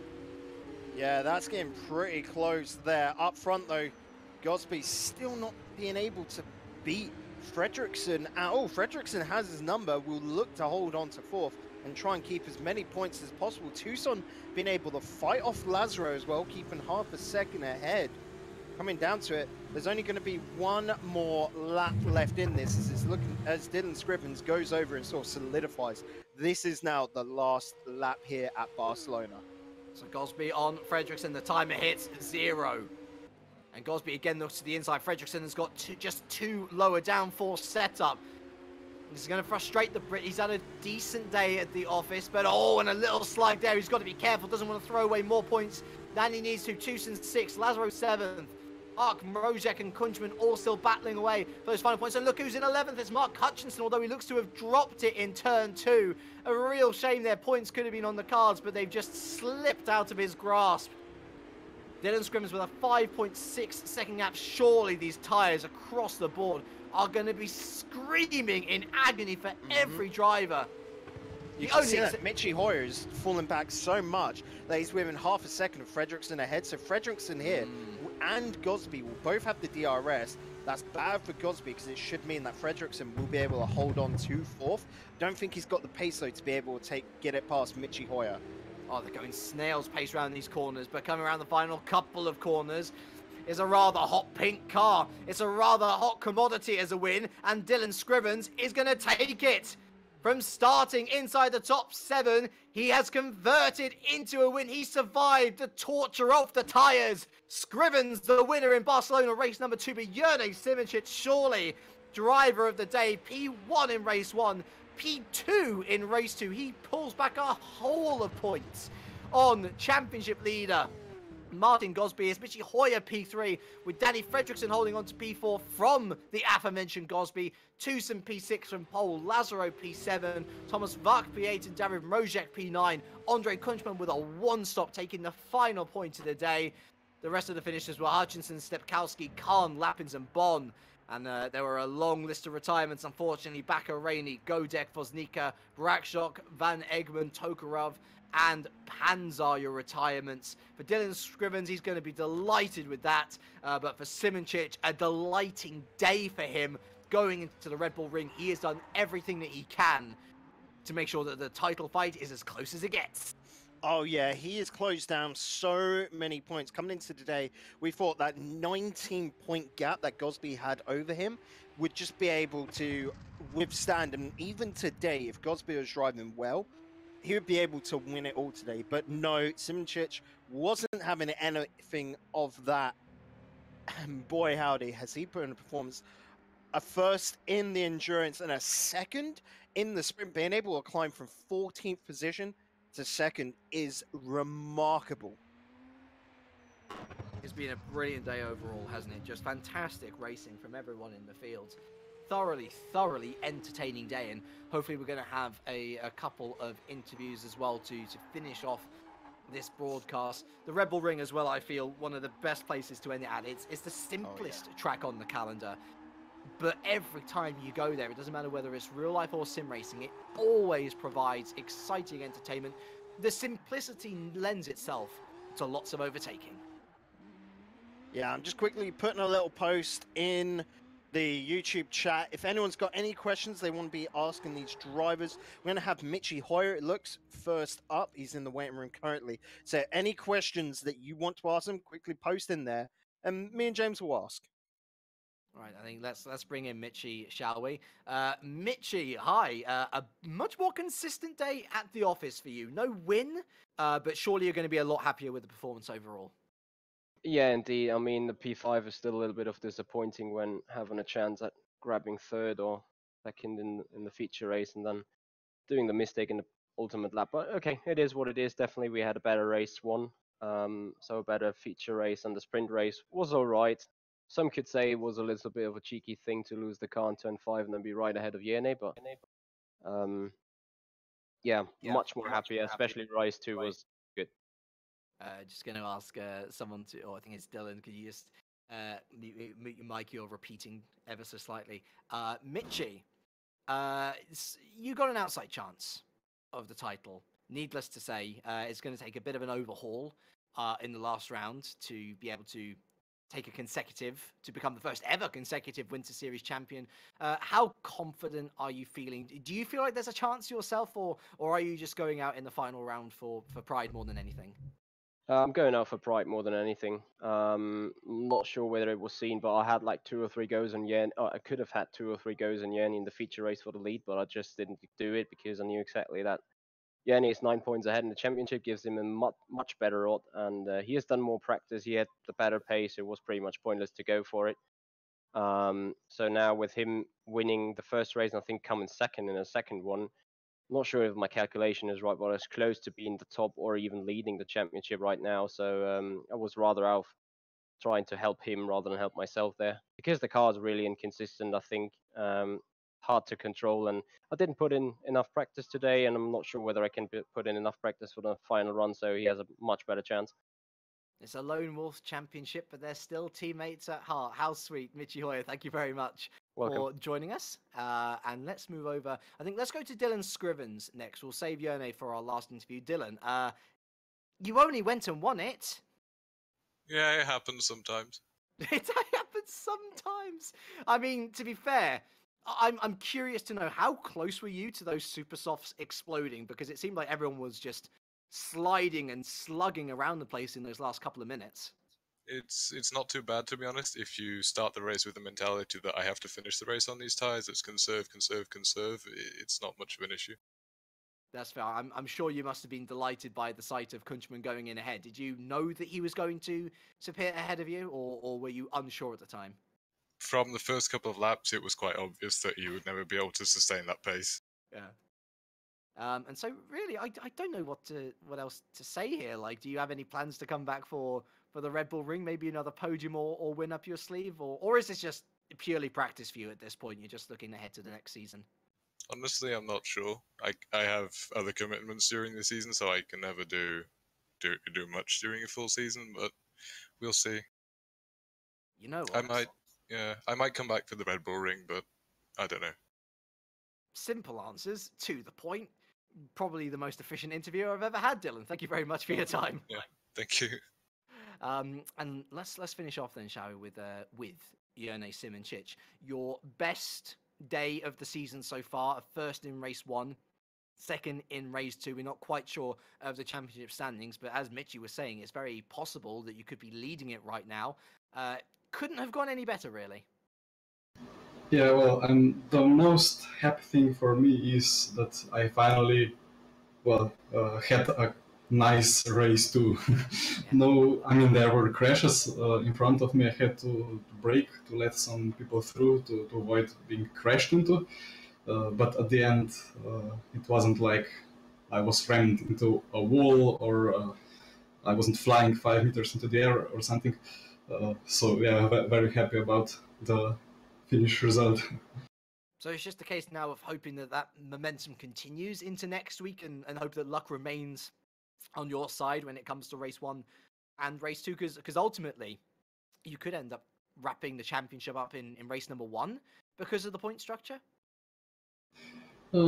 Yeah, that's getting pretty close there. Up front though, Gosby still not being able to beat Fredriksson at all. Fredriksson has his number, will look to hold on to 4th and try and keep as many points as possible. Tucson being able to fight off Lazaro as well, keeping half a second ahead. Coming down to it, there's only going to be one more lap left in this as it's looking, as Dylan Scrivens goes over and sort of solidifies. This is now the last lap here at Barcelona. So Gosby on Fredriksson, the timer hits 0. And Gosby again looks to the inside. Fredriksson has got just 2 lower downforce setup. This is going to frustrate the Brit. He's had a decent day at the office, but and a little slide there. He's got to be careful. Doesn't want to throw away more points than he needs to. Tucson 6th, Lazaro 7th. Ark, Mrozek and Kunchman all still battling away for those final points. And look who's in 11th. It's Mark Hutchinson, although he looks to have dropped it in turn 2. A real shame their points could have been on the cards, but they've just slipped out of his grasp. Dylan Scrivens with a 5.6 second gap. Surely these tyres across the board are going to be screaming in agony for every driver. You can see that Michi Hoyer is falling back so much that he's within half a second of Fredriksson ahead. So Fredriksson here and Gosby will both have the DRS. That's bad for Gosby because it should mean that Fredriksson will be able to hold on to 4th. Don't think he's got the pace though to be able to get it past Michi Hoyer. Oh, they're going snail's pace around these corners, but coming around the final couple of corners is a rather hot pink car. It's a rather hot commodity as a win, and Dylan Scrivens is going to take it. From starting inside the top 7, he has converted into a win. He survived the torture of the tyres. Scrivens, the winner in Barcelona race number 2, but Jurnej Simoncic, surely driver of the day. P1 in race 1, P2 in race 2. He pulls back a whole of points on championship leader Martin Gosby. Is Michi Hoyer P3, with Danny Fredriksson holding on to P4 from the aforementioned Gosby. Tucson P6 from pole, Lazaro P7, Thomas Vark P8 and David Mrozek P9. Andre Kunchman with a one-stop taking the final point of the day. The rest of the finishers were Hutchinson, Stepkowski, Khan, Lappins and Bon. And there were a long list of retirements, unfortunately. Bakker, Rainey, Godek, Voznica, Brakshok, Van Egmond, Tokarov, and Panzar, your retirements. For Dylan Scrivens, he's going to be delighted with that. But for Simoncic, a delighting day for him going into the Red Bull Ring. He has done everything that he can to make sure that the title fight is as close as it gets. Oh yeah, he has closed down so many points. Coming into today, we thought that 19-point gap that Gosby had over him would just be able to withstand. And even today, if Gosby was driving well, he would be able to win it all today. But no, Simčić wasn't having anything of that. And boy, howdy, has he put in a performance. A first in the endurance and a second in the sprint, being able to climb from 14th position to second is remarkable. It's been a brilliant day overall, hasn't it? Just fantastic racing from everyone in the field. Thoroughly entertaining day, and hopefully we're going to have a couple of interviews as well to finish off this broadcast. The Red Bull Ring as well, I feel, one of the best places to end it at. It's the simplest track on the calendar, but every time you go there, it doesn't matter whether it's real life or sim racing, it always provides exciting entertainment. The simplicity lends itself to lots of overtaking. Yeah, I'm just quickly putting a little post in the YouTube chat. If anyone's got any questions they want to be asking these drivers, we're going to have Mitchy Hoyer, it looks, first up. He's in the waiting room currently. So any questions that you want to ask him, quickly post in there, and me and James will ask. All right, I think let's bring in Mitchy, shall we? Mitchy, hi. A much more consistent day at the office for you. No win, but surely you're going to be a lot happier with the performance overall. Yeah, indeed. I mean, the P5 is still a little bit of disappointing when having a chance at grabbing third or second in the feature race and then doing the mistake in the ultimate lap. But okay, it is what it is. Definitely, we had a better race one, so a better feature race, and the sprint race was all right. Some could say it was a little bit of a cheeky thing to lose the car in turn 5 and then be right ahead of Yene, but yeah, much more happy, especially race 2 was good. Just going to ask someone to, or I think it's Dylan, could you just mute your mic? You're repeating ever so slightly. Mitchy, you got an outside chance of the title. Needless to say, it's going to take a bit of an overhaul in the last round to be able to take to become the first ever consecutive Winter Series champion. How confident are you feeling? Do you feel like there's a chance yourself, or are you just going out in the final round for pride more than anything? I'm going out for pride more than anything. Not sure whether it was seen, but I had like 2 or 3 goes on Yen. I could have had 2 or 3 goes on Yen in the feature race for the lead, but I just didn't do it because I knew exactly that Yen is 9 points ahead in the championship, gives him a much better odd, and he has done more practice. He had the better pace. It was pretty much pointless to go for it. So now with him winning the first race, and I think coming second in a second one, not sure if my calculation is right, but it's close to being the top or even leading the championship right now. So I was rather out trying to help him rather than help myself there. Because the car is really inconsistent, I think, hard to control. And I didn't put in enough practice today, and I'm not sure whether I can put in enough practice for the final run, so he has a much better chance. It's a Lone Wolf Championship, but they're still teammates at heart. How sweet. Mitchy Hoyer, thank you very much for joining us. And let's move over. I think let's go to Dylan Scrivens next. We'll save Yone for our last interview. Dylan, you only went and won it. Yeah, it happens sometimes. It happens sometimes. I mean, to be fair, I'm curious to know, how close were you to those super softs exploding? Because it seemed like everyone was just sliding and slugging around the place in those last couple of minutes. It's not too bad, to be honest, if you start the race with the mentality that I have to finish the race on these tyres. It's conserve. It's not much of an issue. That's fair. I'm sure you must have been delighted by the sight of Kunchman going in ahead. Did you know that he was going to appear ahead of you, or were you unsure at the time? From the first couple of laps, it was quite obvious that he would never be able to sustain that pace. Yeah. And so really, I don't know what else to say here. Like, do you have any plans to come back for the Red Bull Ring? Maybe another podium or win up your sleeve? Or is this just purely practice for you at this point? You're just looking ahead to the next season? Honestly, I'm not sure. I have other commitments during the season, so I can never do much during a full season, but we'll see. You know what? I might come back for the Red Bull Ring, but I don't know. Simple answers, to the point. Probably the most efficient interview I've ever had, Dylan. Thank you very much for your time. Yeah, thank you. And let's finish off then, shall we, with Yone Simčić. Your best day of the season so far, first in race 1. second in race 2. We're not quite sure of the championship standings, but as Mitchie was saying, it's very possible that you could be leading it right now. Couldn't have gone any better, really. Yeah, well, and the most happy thing for me is that I finally, had a nice race too. No, I mean, there were crashes in front of me. I had to brake to let some people through to avoid being crashed into. But at the end, it wasn't like I was rammed into a wall or I wasn't flying 5 meters into the air or something. So yeah, very happy about the finish result. So it's just a case now of hoping that that momentum continues into next week and hope that luck remains on your side when it comes to race 1 and race 2, because ultimately you could end up wrapping the championship up in race number 1 because of the point structure. I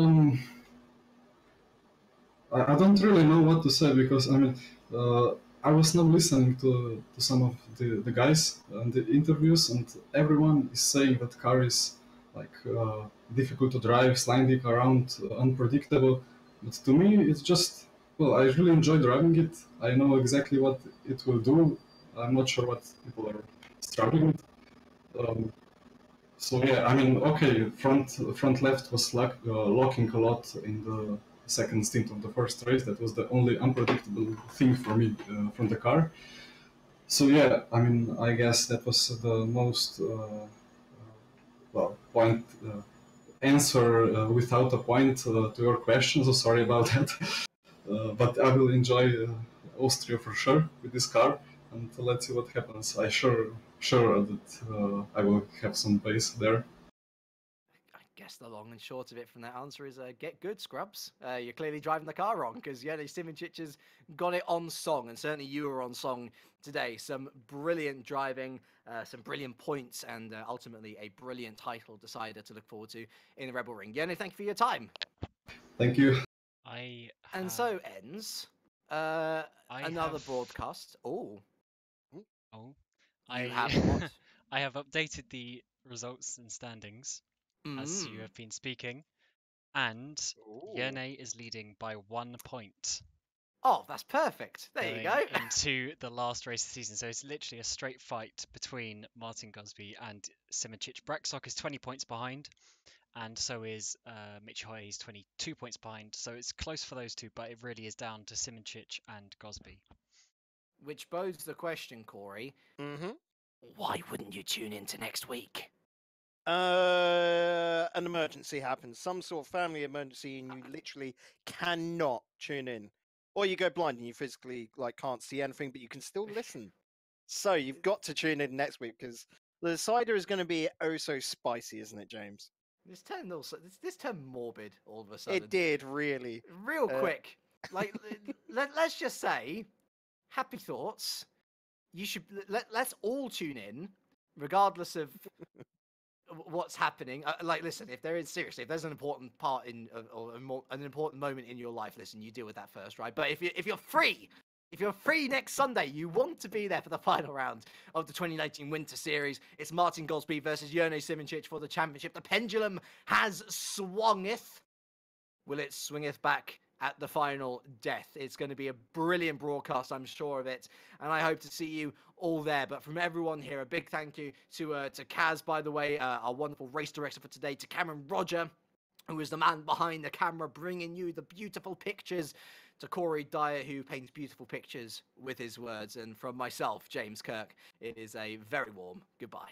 don't really know what to say because I mean, I was now listening to some of the guys and the interviews, and everyone is saying that car is like difficult to drive, sliding around, unpredictable. But to me, it's just, well, I really enjoy driving it. I know exactly what it will do. I'm not sure what people are struggling with. So yeah, I mean, okay, front left was locking a lot in the second stint of the first race. That was the only unpredictable thing for me from the car. So yeah, I mean, I guess that was the most point answer without a point to your question. So sorry about that. But I will enjoy Austria for sure with this car, and let's see what happens. I sure that I will have some pace there. I guess the long and short of it from that answer is get good, scrubs. You're clearly driving the car wrong because Simoncic has got it on song, and certainly you were on song today. Some brilliant driving, some brilliant points, and ultimately a brilliant title decider to look forward to in the Rebel Ring. Jenny, thank you for your time. Thank you. And so ends another broadcast. I have what? I have updated the results and standings as you have been speaking, and Yerne is leading by 1 point. Oh, that's perfect. There you go. Into the last race of the season. So it's literally a straight fight between Martin Gosby and Simoncic. Braxok is 20 points behind, and so is Mitch Hoy. He's 22 points behind. So it's close for those two, but it really is down to Simoncic and Gosby. Which bodes the question, Corey. Mm-hmm. Why wouldn't you tune into next week? An emergency happens, some sort of family emergency, and you literally cannot tune in, or you go blind and you physically can't see anything, but you can still listen. So you've got to tune in next week because the cider is going to be oh so spicy, isn't it, James? This turned morbid all of a sudden. It did, really. Real quick, let's just say, happy thoughts. You should let's all tune in, regardless of what's happening. Listen, if there's an important part in or an important moment in your life, listen, you deal with that first, right? But if you're free next Sunday, you want to be there for the final round of the 2019 Winter Series. It's Martin Gosby versus Jone Simoncic for the championship. The pendulum has swungeth. Will it swingeth back at the final death? It's going to be a brilliant broadcast, I'm sure of it, and I hope to see you all there. But from everyone here, a big thank you to Kaz, by the way, our wonderful race director for today, to Cameron Rodger, who is the man behind the camera bringing you the beautiful pictures, to Corey Dyer, who paints beautiful pictures with his words, and from myself, James Kirk, it is a very warm goodbye.